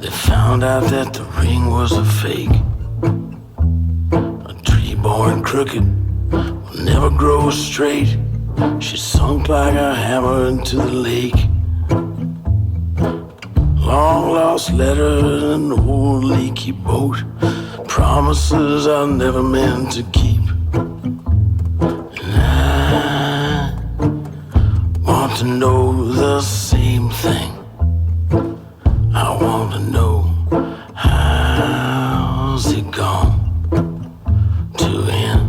They found out that the ring was a fake. A tree born crooked will never grow straight. She sunk like a hammer into the lake. Long lost letters and an old leaky boat, promises I never meant to keep. And I want to know the same thing. I want to know, how's it gone to end?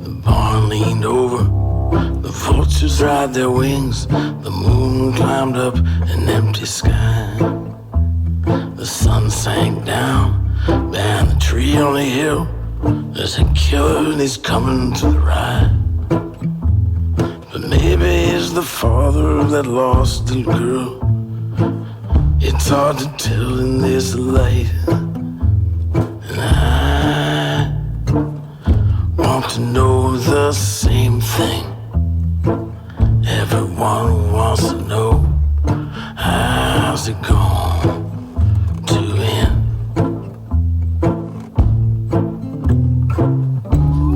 The barn leaned over, the vultures ride their wings. The moon climbed up an empty sky. The sun sank down behind the tree on the hill. There's a killer and he's coming to the right. But maybe he's the father of that lost little girl. It's hard to tell in this light. And I want to know the same thing. Everyone wants to know, how's it going to end?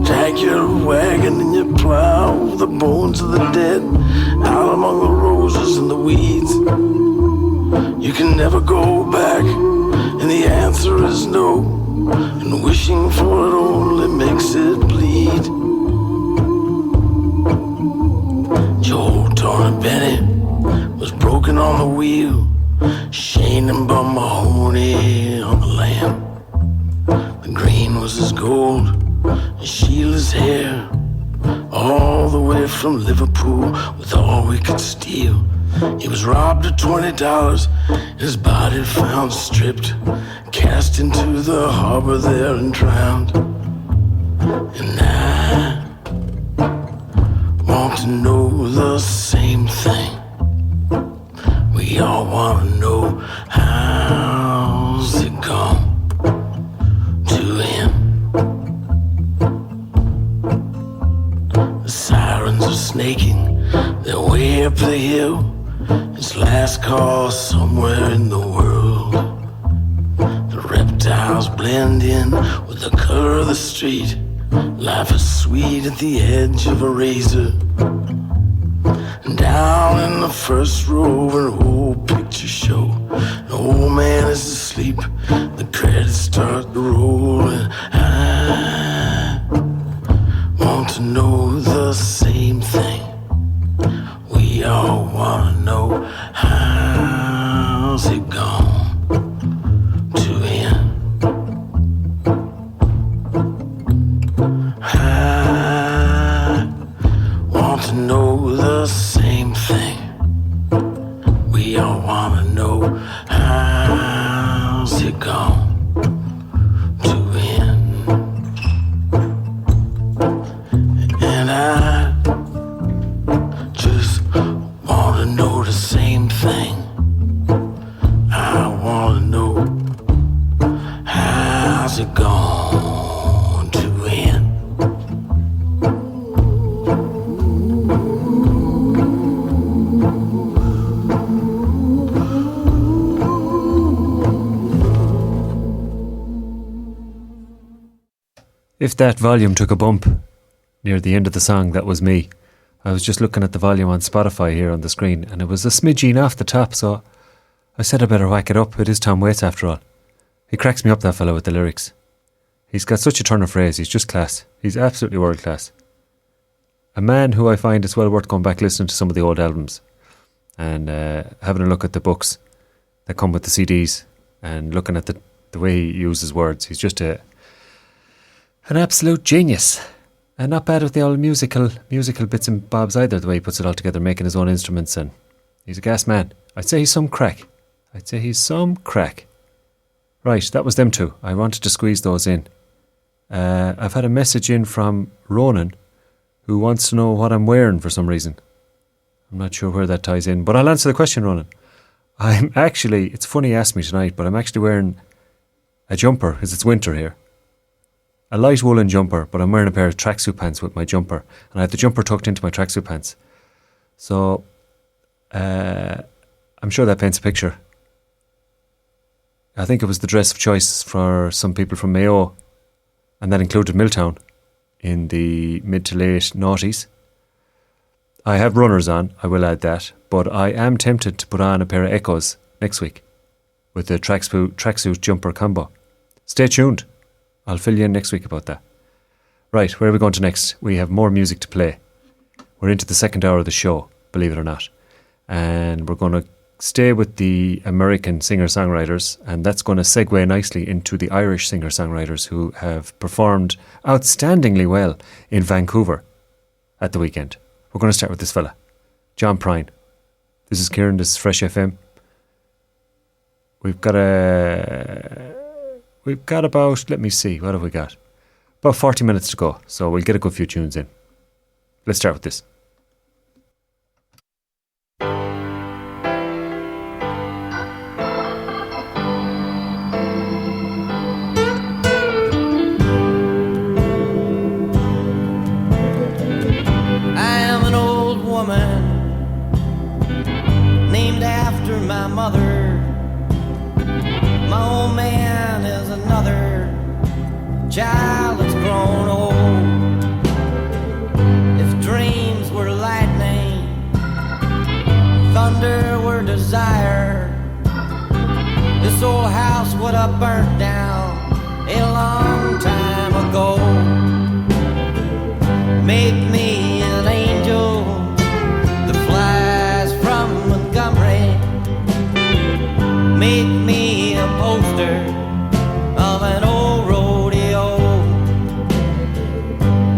Drag your wagon and your plough the bones of the dead out among the roses and the weeds. You can never go back, and the answer is no. And wishing for it only makes it bleed. Joe Torn Benny was broken on the wheel. Shane and Bum Mahoney on the lamb. The green was his gold, and Sheila's hair. All the way from Liverpool with all we could steal. He was robbed of $20, his body found stripped, cast into the harbor there and drowned. And I want to know the same thing. We all want to know, how's it gone to end? The sirens are snaking their way up the hill. It's last call somewhere in the world. The reptiles blend in with the color of the street. Life is sweet at the edge of a razor. And down in the first row of an old picture show. The old man is asleep, the credits start to roll, and I want to know the same thing. We all want to know, how's it gone to end? I want to know the same thing. We all want to know, how's it gone to end? And I just want to know the same thing. I want to know, how's it gone to end? If that volume took a bump near the end of the song, that was me. I was just looking at the volume on Spotify here on the screen, and it was a smidgeen off the top, so I said I better whack it up. It is Tom Waits after all. He cracks me up, that fellow, with the lyrics. He's got such a turn of phrase. He's just class. He's absolutely world class. A man who I find it's well worth going back listening to some of the old albums and having a look at the books that come with the CDs and looking at the way he uses words. He's just an absolute genius. And not bad with the old musical bits and bobs either, the way he puts it all together, making his own instruments, and he's a gas man. I'd say he's some crack. Right, that was them two. I wanted to squeeze those in. I've had a message in from Ronan, who wants to know what I'm wearing for some reason. I'm not sure where that ties in, but I'll answer the question, Ronan. It's funny you asked me tonight, but I'm actually wearing a jumper, because it's winter here. A light woolen jumper, but I'm wearing a pair of tracksuit pants with my jumper, and I have the jumper tucked into my tracksuit pants. So, I'm sure that paints a picture. I think it was the dress of choice for some people from Mayo, and that included Milltown in the mid to late noughties. I have runners on, I will add that, but I am tempted to put on a pair of Echoes next week with the tracksuit jumper combo. Stay tuned. I'll fill you in next week about that. Right, where are we going to next? We have more music to play. We're into the second hour of the show, believe it or not. And we're going to stay with the American singer-songwriters, and that's going to segue nicely into the Irish singer-songwriters who have performed outstandingly well in Vancouver at the weekend. We're going to start with this fella, John Prine. This is Kieran, this is Fresh FM. We've got about, let me see, what have we got? About 40 minutes to go, so we'll get a good few tunes in. Let's start with this. I am an old woman named after my mother. My old man is another child that's grown old. If dreams were lightning, thunder were desire, this old house would have burnt down a long time ago. Make me an angel that flies from Montgomery. Make me a poster of an old rodeo.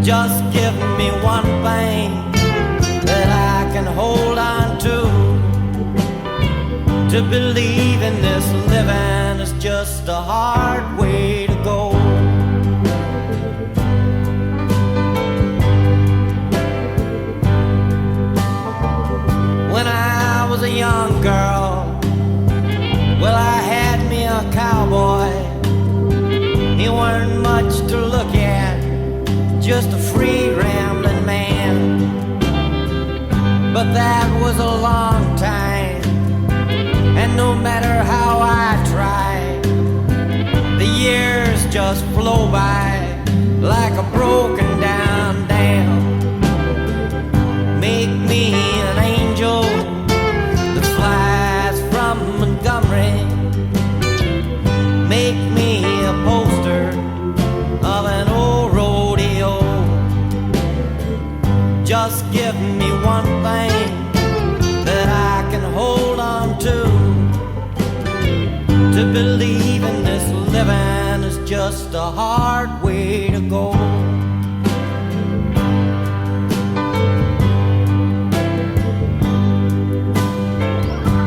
Just give me one thing that I can hold on to believe in this living is just a hard way to go. When I was a young girl, well, I had me a cowboy. He weren't much to look at, just a free rambling man. But that was a long time, and no matter how I tried, the years just flow by like a broken down dam. Make me an angel just give me one thing that I can hold on to believe in this living is just a hard way to go.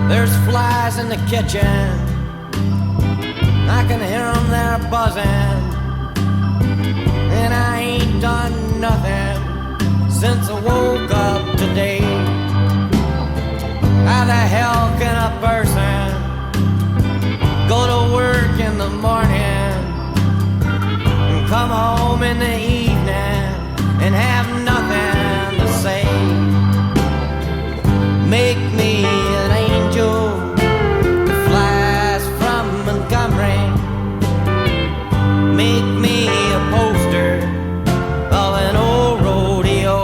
There's flies in the kitchen, I can hear them there buzzing, and I ain't done nothing since I woke up today. How the hell can a person go to work in the morning and come home in the evening and have nothing to say? Make me an angel that flies from Montgomery. Make me a poster of an old rodeo.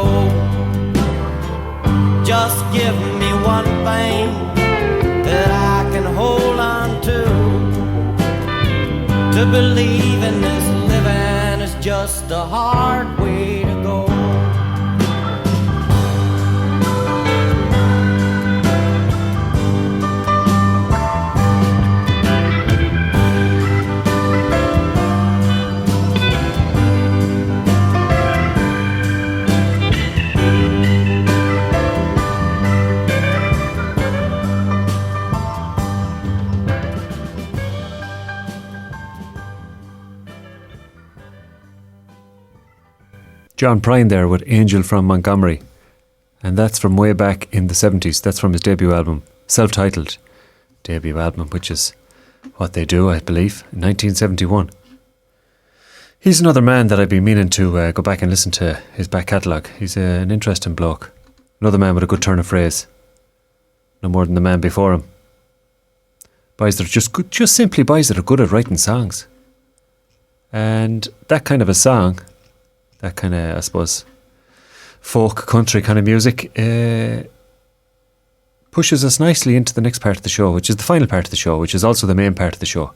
Just give me one thing that I can hold on to believe in this living is just a hard way to go. John Prine there with Angel from Montgomery. And that's from way back in the 70s. That's from his debut album, self-titled debut album, which is what they do, I believe, in 1971. He's another man that I've been meaning to go back and listen to his back catalogue. He's an interesting bloke. Another man with a good turn of phrase. No more than the man before him. Boys that are just simply boys that are good at writing songs. And that kind of a song, that kind of, I suppose, folk, country kind of music, pushes us nicely into the next part of the show, which is the final part of the show, which is also the main part of the show.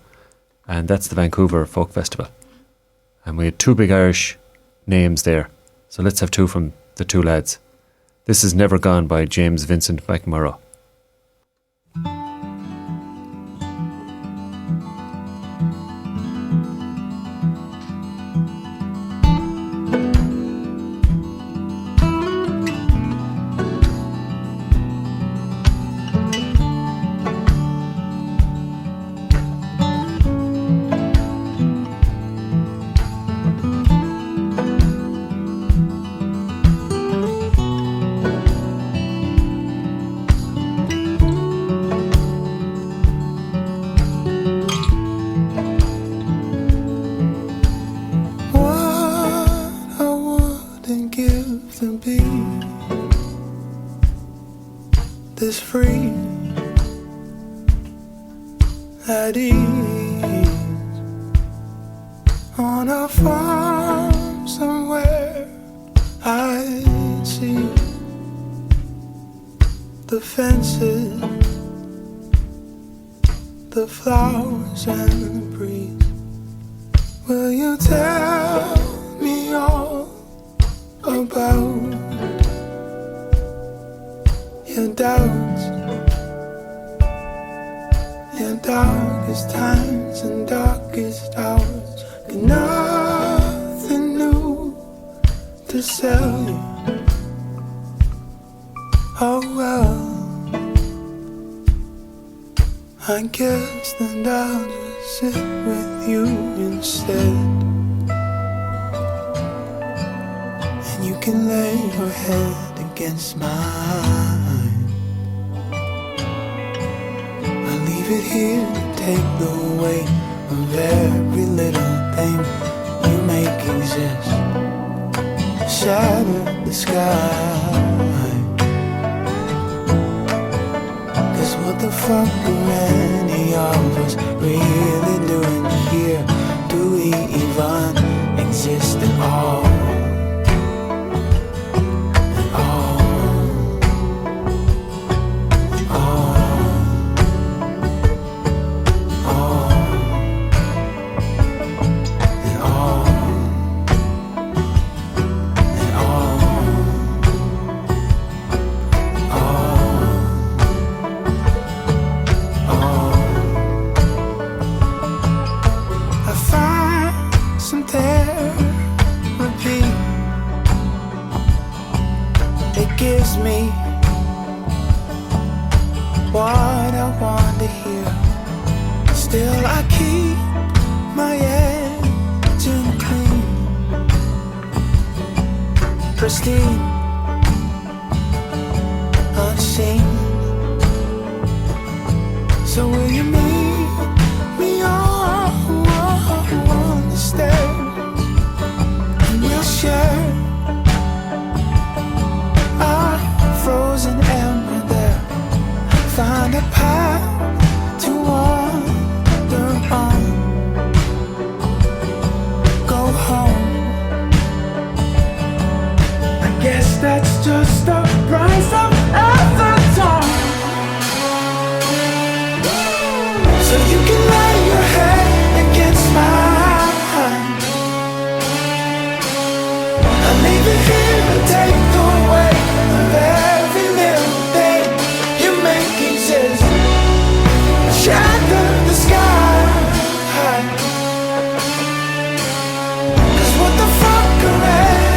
And that's the Vancouver Folk Festival. And we had two big Irish names there. So let's have two from the two lads. This is Never Gone by James Vincent McMurrough. This free at ease on a farm somewhere. I see the fences, the flowers and the breeze. Will you tell me all about your doubts, your darkest times and darkest hours? Got nothing new to sell you. Oh well, I guess that I'll just sit with you instead, and you can lay your head against mine. I leave it here to take the weight of every little thing you make exist. Shatter the sky. 'Cause what the fuck are any of us really doing here? Do we even exist at all? gives me what I want to hear. Still I keep my engine clean, pristine, unseen. So will you meet me on the stairs, and we'll share our frozen ember there. Find a path to wander on. Go home. I guess that's just the price of Avatar. So you can lay your head against mine. I'll leave it here and take the weight of every little thing you make exist. Shatter the sky. 'Cause what the fuck are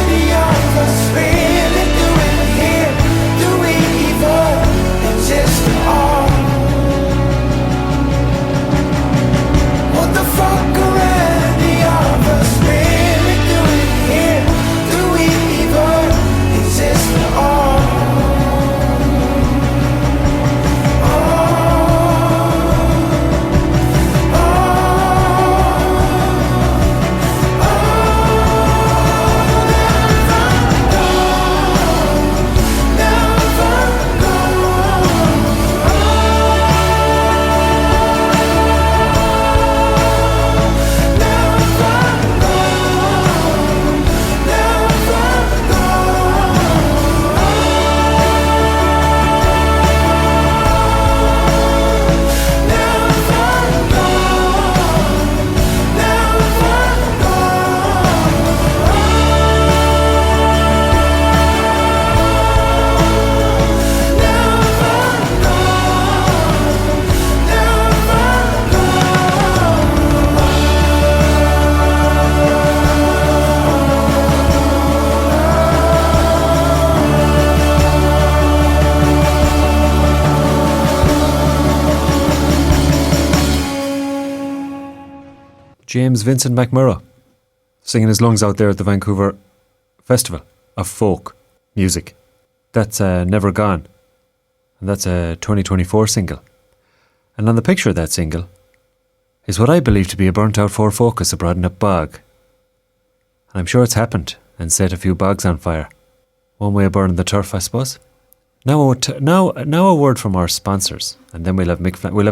any of us really doing here? Do we even exist at all? What the fuck are any of us really doing here? Do we even exist at all? James Vincent McMurrough, singing his lungs out there at the Vancouver Festival of Folk Music. That's Never Gone, and that's a 2024 single. And on the picture of that single is what I believe to be a burnt out Ford Focus abroad in a bog. And I'm sure it's happened and set a few bogs on fire. One way of burning the turf, I suppose. Now a word from our sponsors, and then we'll have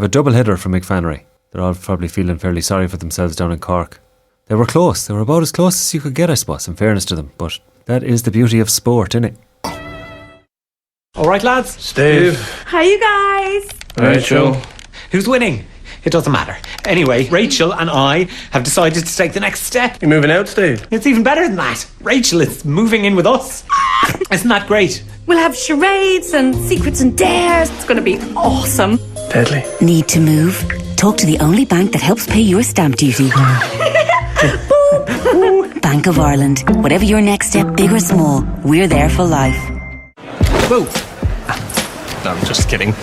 a double header from Mick Fannery. They're all probably feeling fairly sorry for themselves down in Cork. They were close. They were about as close as you could get, I suppose, in fairness to them. But that is the beauty of sport, innit? All right, lads. Steve. Hi, you guys. Rachel. Who's winning? It doesn't matter. Anyway, Rachel and I have decided to take the next step. You're moving out, Steve? It's even better than that. Rachel is moving in with us. Isn't that great? We'll have charades and secrets and dares. It's going to be awesome. Deadly. Need to move? Talk to the only bank that helps pay your stamp duty. Bank of Ireland. Whatever your next step, big or small, we're there for life. Whoa. No, I'm just kidding.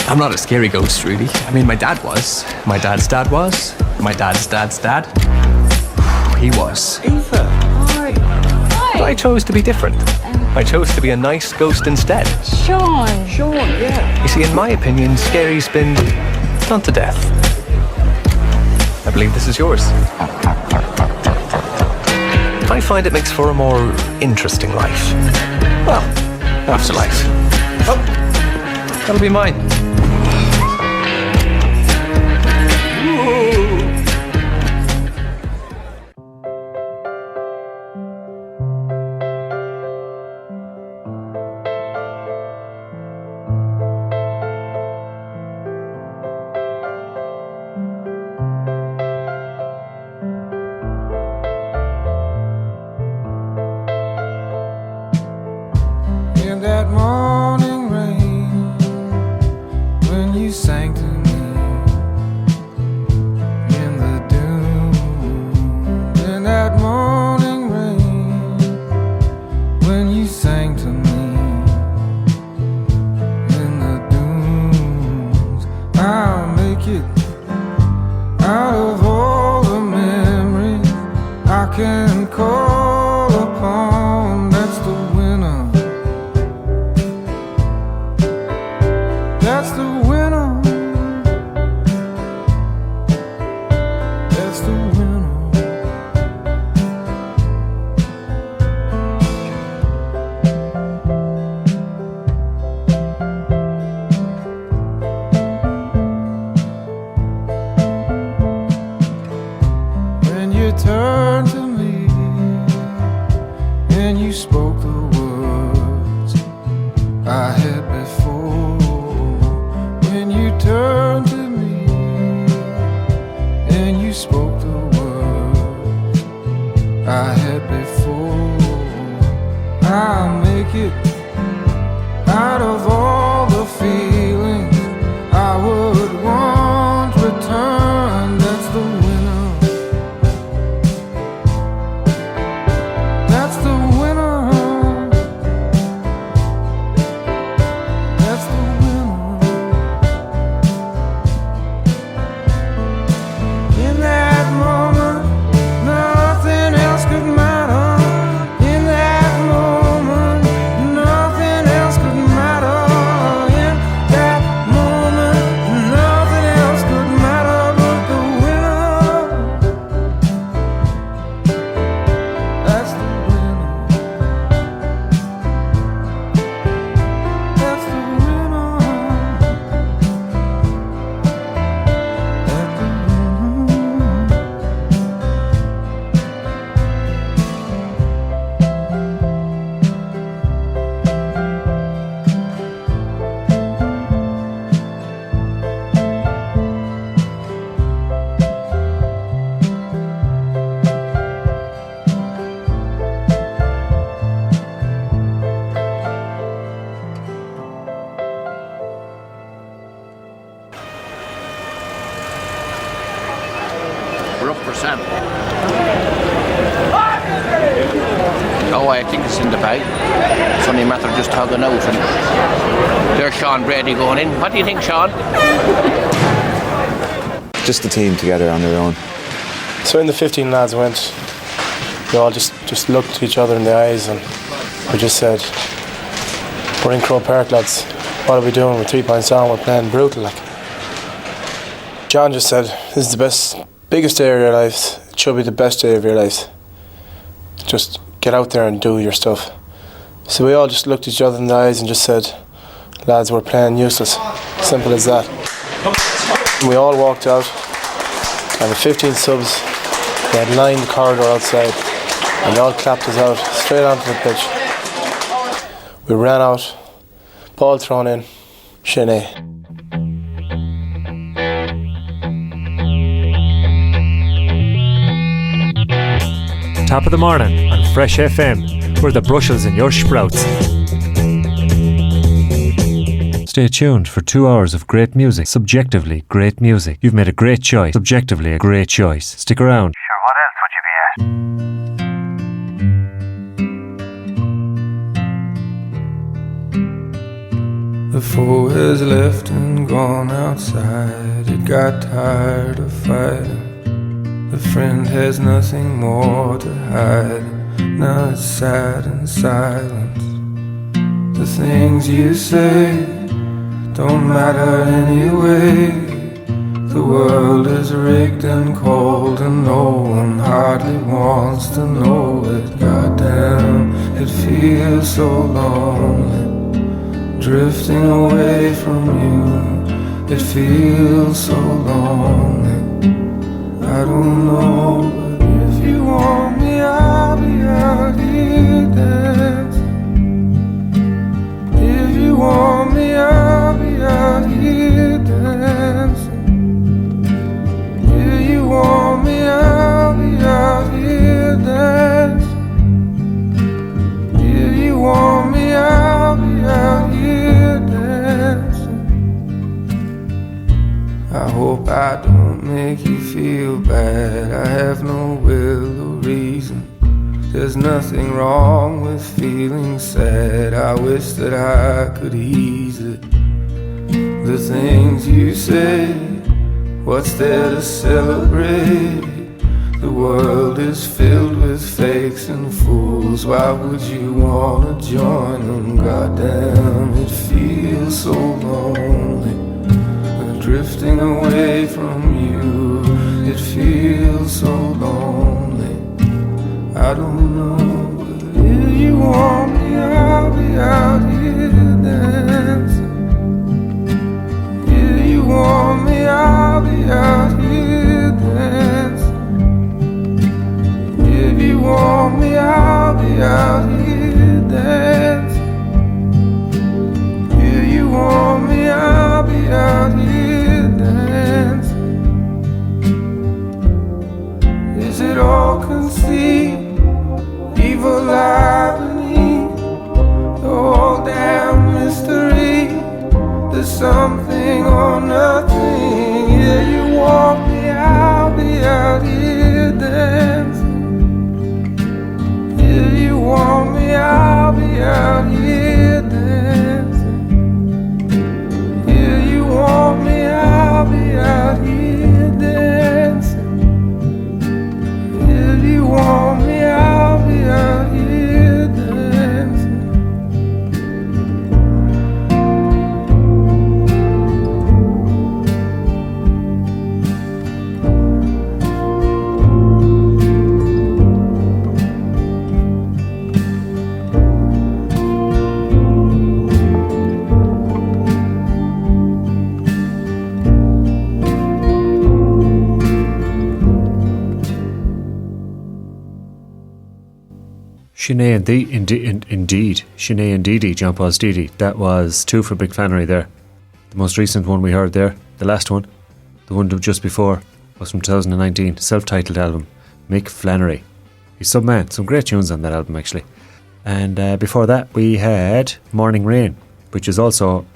I'm not a scary ghost, really. I mean, my dad was. My dad's dad was. My dad's dad's dad. He was. Eva, hi. But I chose to be different. I chose to be a nice ghost instead. Sean, yeah. You see, in my opinion, scary's been done to death. I believe this is yours. I find it makes for a more interesting life. Well, afterlife. Oh, that'll be mine. In that morning rain, when you sang to me, in the doom. In that morning rain, when you sang to me. Out of all the feelings I would want return, that's the winner. That's the winner. That's the winner. In that moment, nothing else could matter. In that moment, nothing else could matter. In that moment, nothing else could matter but the winner. That's the winner. That's the winner. That's the We're up for Sam. Oh, I think it's in the bag. It's only a matter of just tugging out. And there's Sean Brady going in. What do you think, Sean? Just the team together on their own. So when the 15 lads went, we all just looked at each other in the eyes and we just said, we're in Crow Park, lads. What are we doing? We're 3 points down, we're playing brutal. Like. John just said, this is the biggest day of your lives. It should be the best day of your lives. Just get out there and do your stuff. So we all just looked at each other in the eyes and just said, lads, we're playing useless. Simple as that. And we all walked out, and the 15 subs, they had lined the corridor outside, and they all clapped us out, straight onto the pitch. We ran out, ball thrown in, Shinny. Top of the morning on Fresh FM, where the brushels in your sprouts. Stay tuned for 2 hours of great music. Subjectively great music. You've made a great choice. Subjectively a great choice. Stick around. Sure, what else would you be at? The foe has left and gone outside. It got tired of fighting. The friend has nothing more to hide. Now it's sad and silent. The things you say don't matter anyway. The world is rigged and cold, and no one hardly wants to know it. Goddamn, it feels so lonely, drifting away from you. It feels so lonely. I don't know, but if you want me, I'll be out here dancing. If you want me, I'll be out here dancing. If you want me, I'll be out here dancing. If you want me, I'll be out here dancing. I hope I don't make you feel bad. I have no will or reason. There's nothing wrong with feeling sad. I wish that I could ease it. The things you say, what's there to celebrate? The world is filled with fakes and fools. Why would you wanna join them? Goddamn, it feels so lonely, drifting away from you. It feels so lonely. I don't know, but if you want me, I'll be out here dancing. If you want me, I'll be out here dancing. If you want me, I'll be out here dancing. If you want me, I'll be out here dancing. Is it all conceit? Evil lie beneath all something or nothing. Yeah, you want me, I'll be out here dancing. Yeah, you want me, I'll be out here dancing. Yeah, you want me, I'll be out here dancing. Yeah, you want me, I'll be out here dancing. Sinead indeed. Sinead Indeedy, John Paul Steedy. That was two for Big Flannery there. The most recent one we heard there, the last one, the one just before, was from 2019, self-titled album, Mick Flannery. He's some man, some great tunes on that album actually. And before that we had Morning Rain, which is also,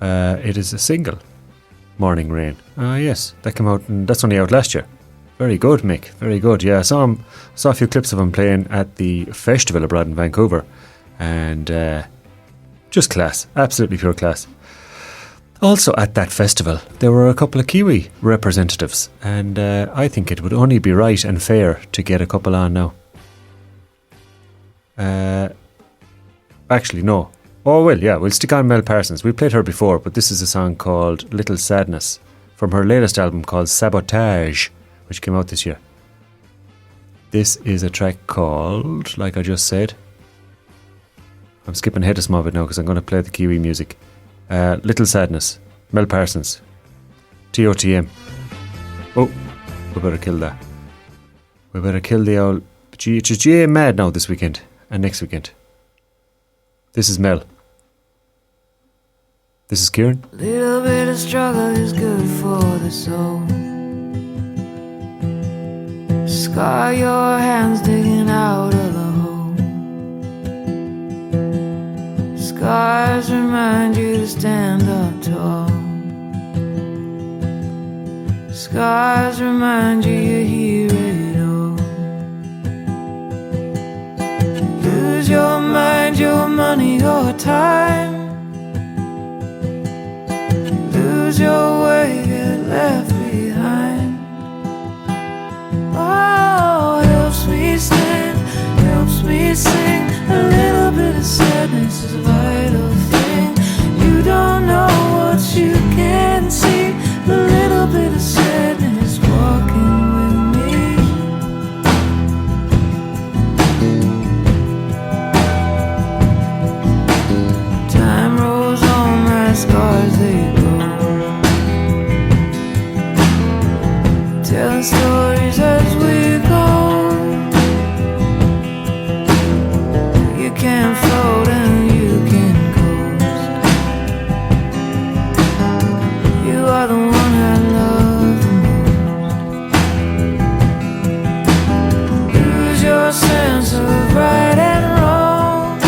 it is a single, Morning Rain. Yes, that came out, and that's only out last year. Very good, Mick. Very good. Yeah, I saw a few clips of him playing at the festival abroad in Vancouver, and just class, absolutely pure class. Also at that festival, there were a couple of Kiwi representatives, and I think it would only be right and fair to get a couple on now. Actually, no. Oh well, yeah, we'll stick on Mel Parsons. We played her before, but this is a song called Little Sadness from her latest album called Sabotage, which came out this year. This is a track called, like I just said, I'm skipping ahead a small bit now because I'm going to play the Kiwi music. Little Sadness, Mel Parsons, ToTM. Oh, we better kill that. We better kill the old GA mad now this weekend and next weekend. This is Mel. This is Kieran. Little bit of struggle is good for the soul. Scar your hands digging out of the hole. Scars remind you to stand up tall. Scars remind you you hear it all. Lose your mind, your money, your time. Lose your way, get left behind. Oh, helps me stand, helps me sing. A little bit of sadness is a vital thing. You don't know what you can't see. A little bit of sadness walking with me. Time rolls on, my scars they go. Telling stories as we go. You can float and you can coast. You are the one I love the most. Lose your sense of right and wrong.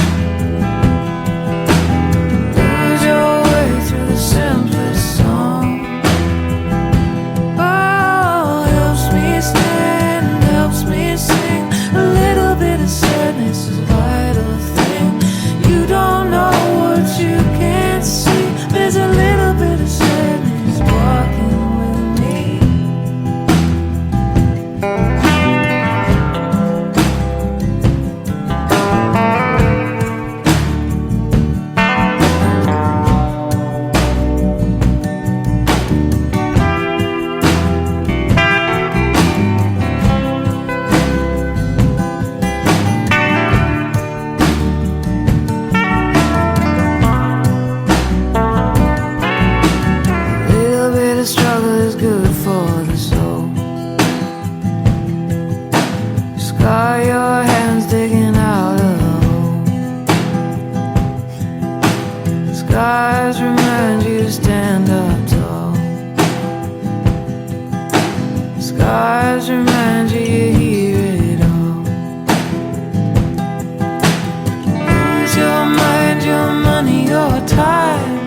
Lose your way through the simplest song. Stand, helps me sing. A little bit of sadness is a vital thing. You don't know what you can't see. There's a little bit of sadness walking with me. Struggle is good for the soul. Scar your hands digging out of the hole. Scars remind you to stand up tall. Scars remind you you hear it all. Lose your mind, your money, your time.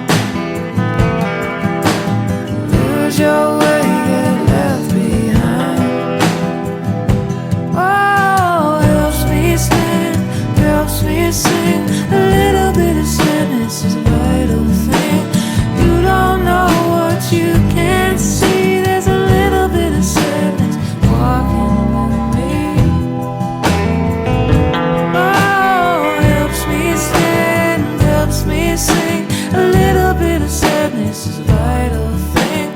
makes me sing. A little bit of sadness is a vital thing.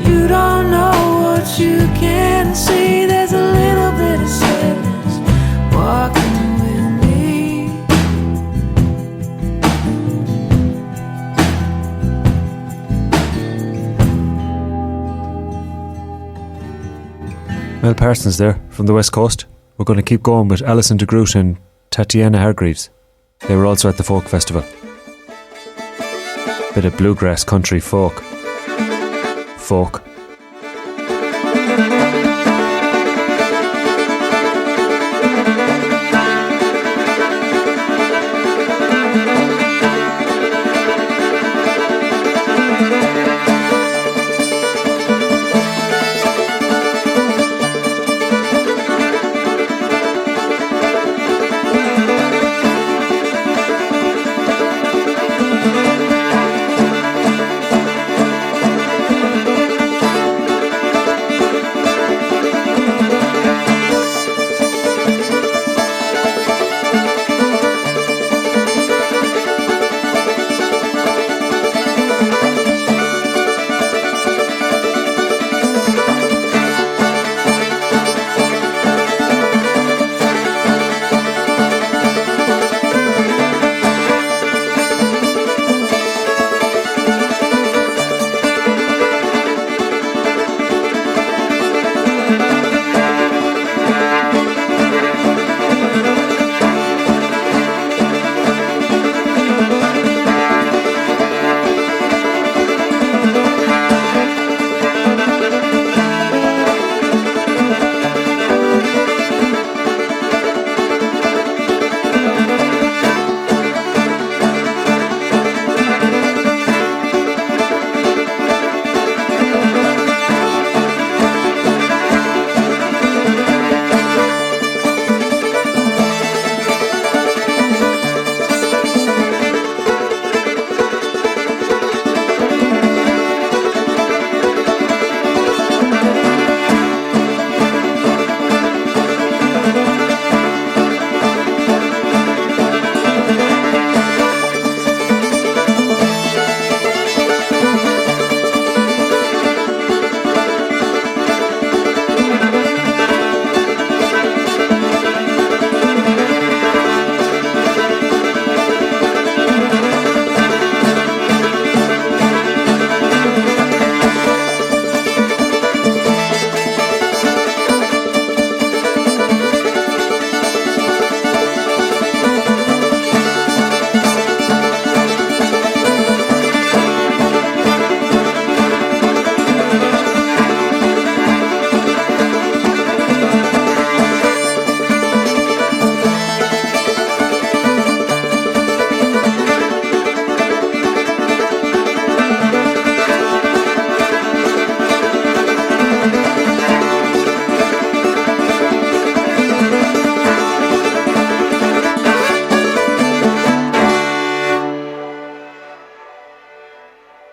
You don't know what you can see. There's a little bit of sadness walking with me. Mel Parsons there from the West Coast. We're going to keep going with Alison de Groot and Tatiana Hargreaves. They were also at the folk festival. Bit of bluegrass country folk.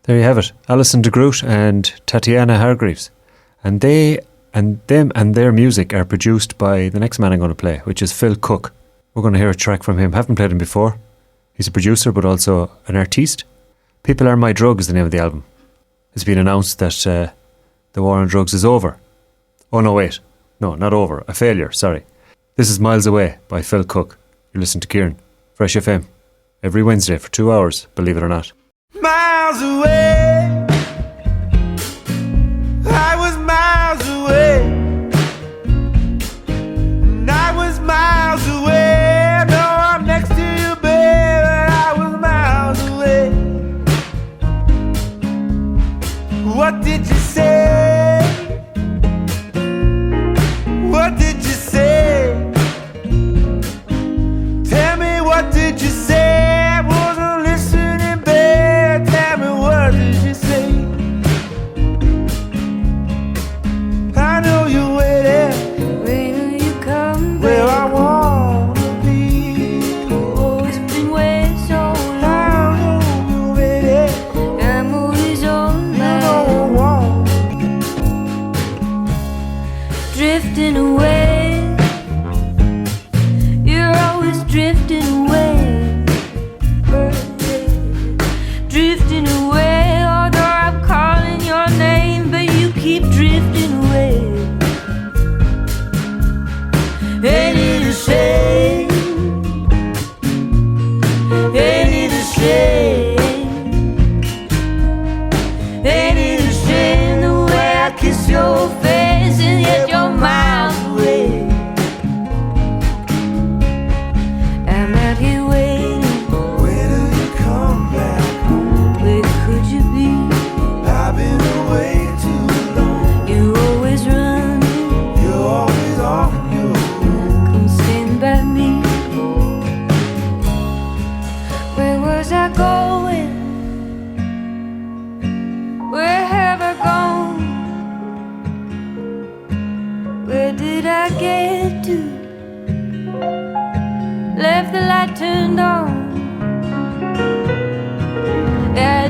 There you have it. Alison de Groot and Tatiana Hargreaves. And them and their music are produced by the next man I'm going to play, which is Phil Cook. We're going to hear a track from him. Haven't played him before. He's a producer but also an artiste. People Are My Drug is the name of the album. It's been announced that the war on drugs is over. Oh no, wait. No, not over. A failure, sorry. This is Miles Away by Phil Cook. You listen to Kieran, Fresh FM, every Wednesday for 2 hours, believe it or not. Miles away, I was miles away, and I was miles away. No, I'm next to you, babe, and I was miles away. What did you say? What did you say? Tell me, what did you say? I wasn't listening, babe. Tell me, what did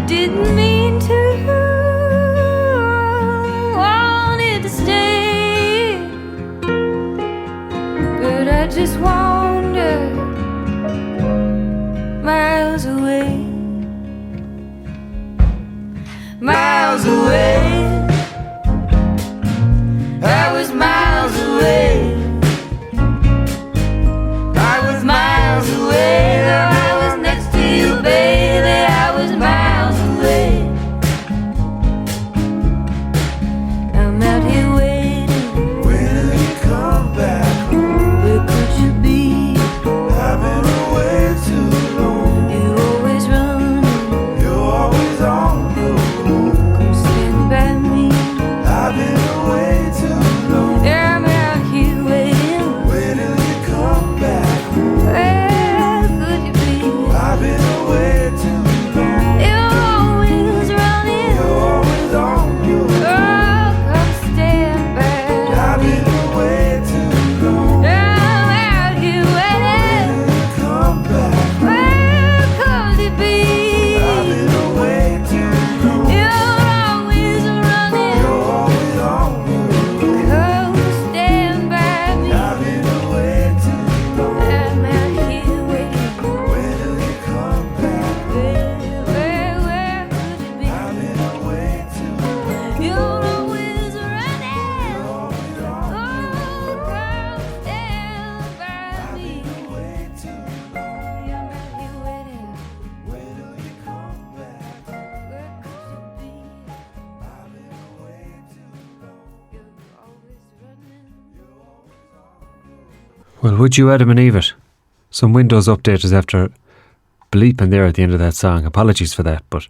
didn't mean to. Wanted to stay, but I just wandered miles away. Miles away. I was miles away. I was miles away. Though I was next to you, baby, I was miles away. I'm out here waiting. When will you come back home? Where could you be? I've been away too long. You always running. You're always on the move. Come stand by me. I've been away too long. Yeah, I'm out here waiting. When will you come back home? Where could you be? I've been away too long. You're always running. You're always on your Oh, come stand by I've me. been away too long. I'm out here waiting. When will you come back? Where could you be? I've been away too long. You're always running. You're always on your Come stand by me. I've been away too long. I'm out here waiting. When will you come back? Where could you be? I've been away too long. You're always running. You're always on Oh, come stand by me. way too long. I'm out here waiting. When will you come back? Where could you be? I've been away too long. You're always running. Well, would you Adam and Eve it? Some Windows update is after bleeping there at the end of that song. Apologies for that, but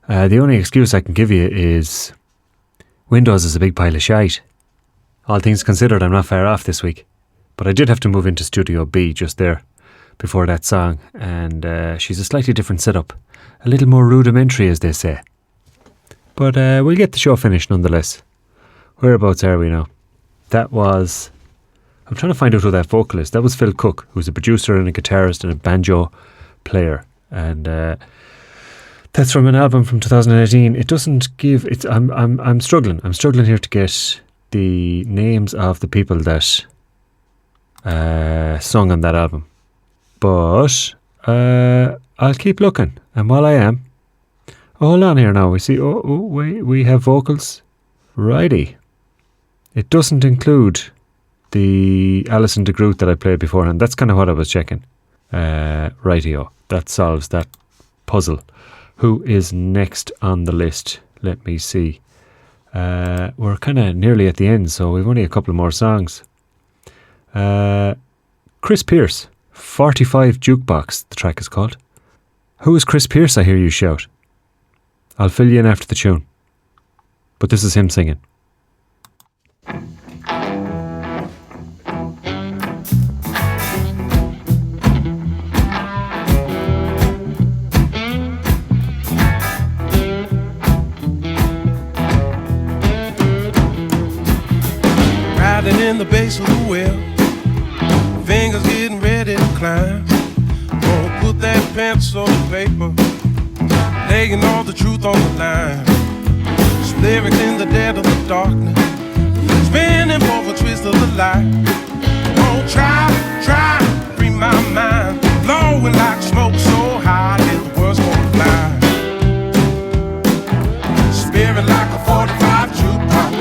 the only excuse I can give you is Windows is a big pile of shite. All things considered, I'm not far off this week. But I did have to move into Studio B just there before that song, and she's a slightly different setup. A little more rudimentary, as they say. But we'll get the show finished nonetheless. Whereabouts are we now? That was... I'm trying to find out who that vocalist. That was Phil Cook, who's a producer and a guitarist and a banjo player. And that's from an album from 2018. It doesn't give... It's I'm struggling. I'm struggling here to get the names of the people that sung on that album. But I'll keep looking. And while I am... Oh, hold on here now. We see... we have vocals. Righty. It doesn't include the Alison de Groot that I played beforehand. That's kind of what I was checking. Rightio. That solves that puzzle. Who is next on the list? Let me see. We're kind of nearly at the end, so we've only a couple more songs. Chris Pierce, 45 Jukebox, the track is called. Who is Chris Pierce, I hear you shout? I'll fill you in after the tune. But this is him singing. Riding in the base of the wheel, fingers getting ready to climb. Gonna put that pencil to paper, laying all the truth on the line. Some lyrics in the dead of the darkness, spinning for a twist of the light. Gonna try, free my mind, blowing like smoke so high that the world's gonna fly. Spirit like a 45 jukebox,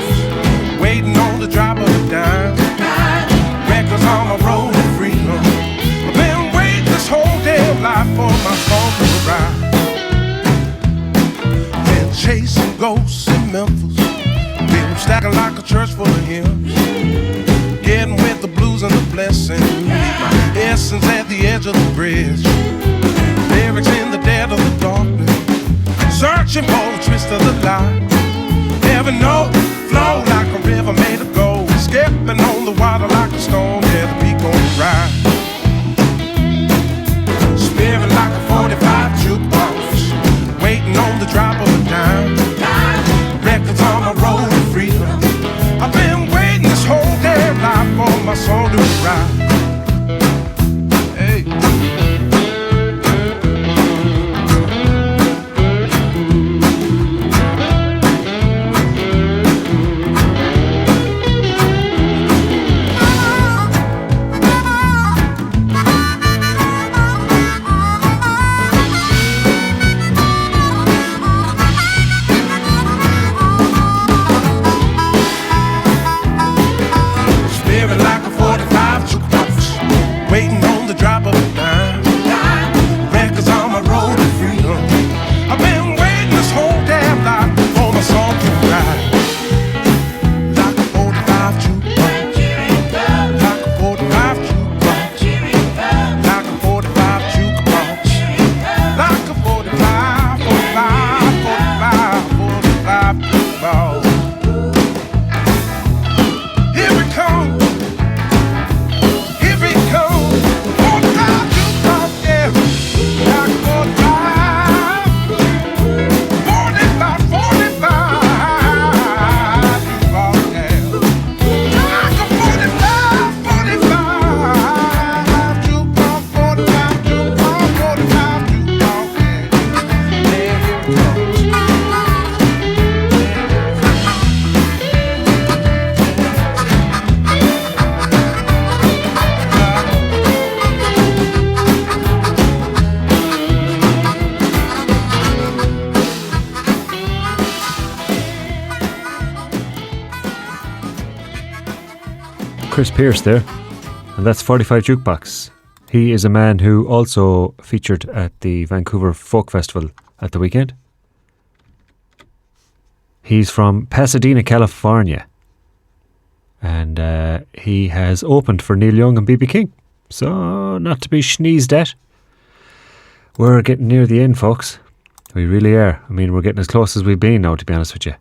waiting on the drop of a dime. Records on my road to freedom. I've been waiting this whole damn life for my song to arrive. Been chasing ghosts in Memphis, been stacking like a church full of hymns, getting with the blues and the blessing. My essence at the edge of the bridge, lyrics in the dead of the darkness, searching for a twist of the light. Every note flow like a river made of gold, skipping on the water like a stone. Yeah, the beat gon' ride. Spirit like a 45 jukebox, waiting on the drop of a dime. Records on my road to freedom. I've been waiting this whole damn life for my song to arrive. Hey. Chris Pearce there, and that's 45 Jukebox. He is a man who also featured at the Vancouver Folk Festival at the weekend. He's from Pasadena, California, and he has opened for Neil Young and B.B. King, so not to be sneezed at. We're getting near the end, folks. We really are. I mean, we're getting as close as we've been now, to be honest with you.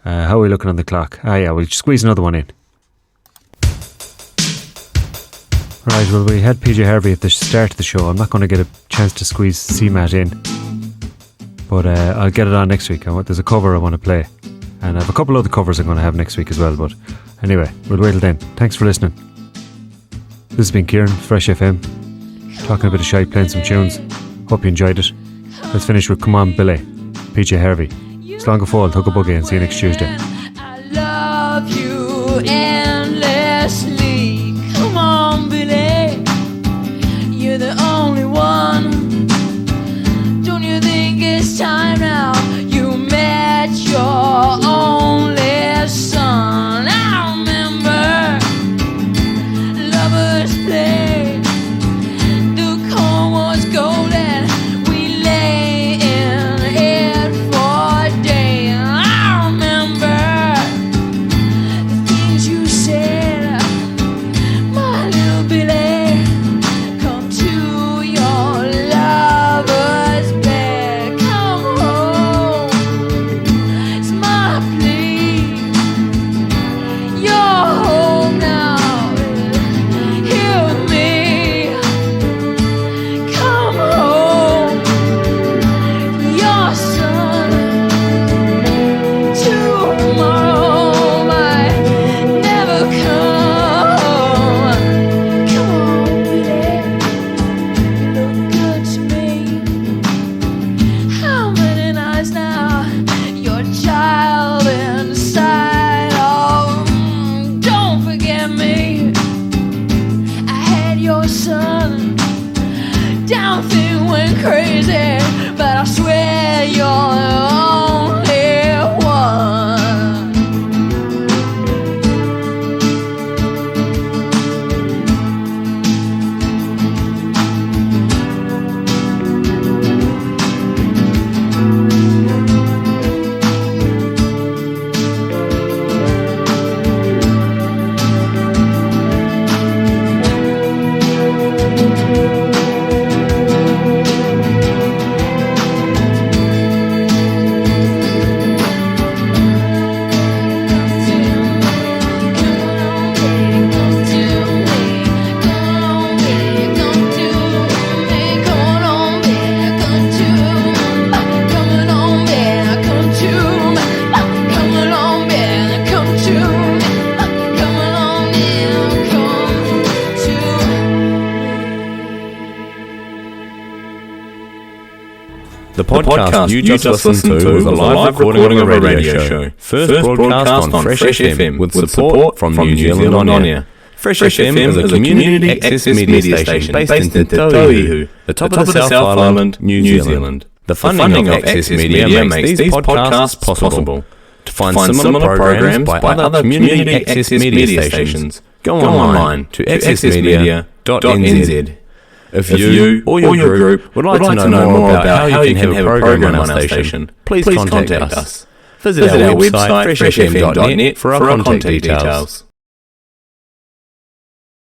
How are we looking on the clock? Yeah, we'll squeeze another one in. Right, well, we had PJ Harvey at the start of the show. I'm not going to get a chance to squeeze CMAT in, but I'll get it on next week. There's a cover I want to play, and I have a couple other covers I'm going to have next week as well, but anyway, we'll wait till then. Thanks for listening. This has been Kieran, Fresh FM, talking a bit of shite, playing some tunes. Hope you enjoyed it. Let's finish with Come On Billy, PJ Harvey. Slán go fóill, tug a buggy, and see you next Tuesday. I love you endlessly. Come on, Billy, you're the only one. Don't you think it's time now you met your only son? I remember lovers play. The corn was golden. We lay in it for days. I remember the things you said. My little Billy, come to your lover's bed. Come home, it's my plea. You're home now, here with me. Come home, your son. Tomorrow might never come. Come on, Billy, you look good to me. How many nights now your child inside? Oh, don't forget me. I had your son. Down thing went crazy, but I swear you're the only one. The podcast you just listened to was a live recording of a radio show. First broadcast on Fresh FM with support from New Zealand On Air. Fresh FM is a community access media station based in Te Tauihu, the top of the South Island, New Zealand. The funding of Access Media makes these podcasts possible. To find similar programs by other community access media stations, go online to accessmedia.nz. If you or your group would like to know more about how you can have a program on our station, please contact us. Visit our website freshfm.net for our contact details.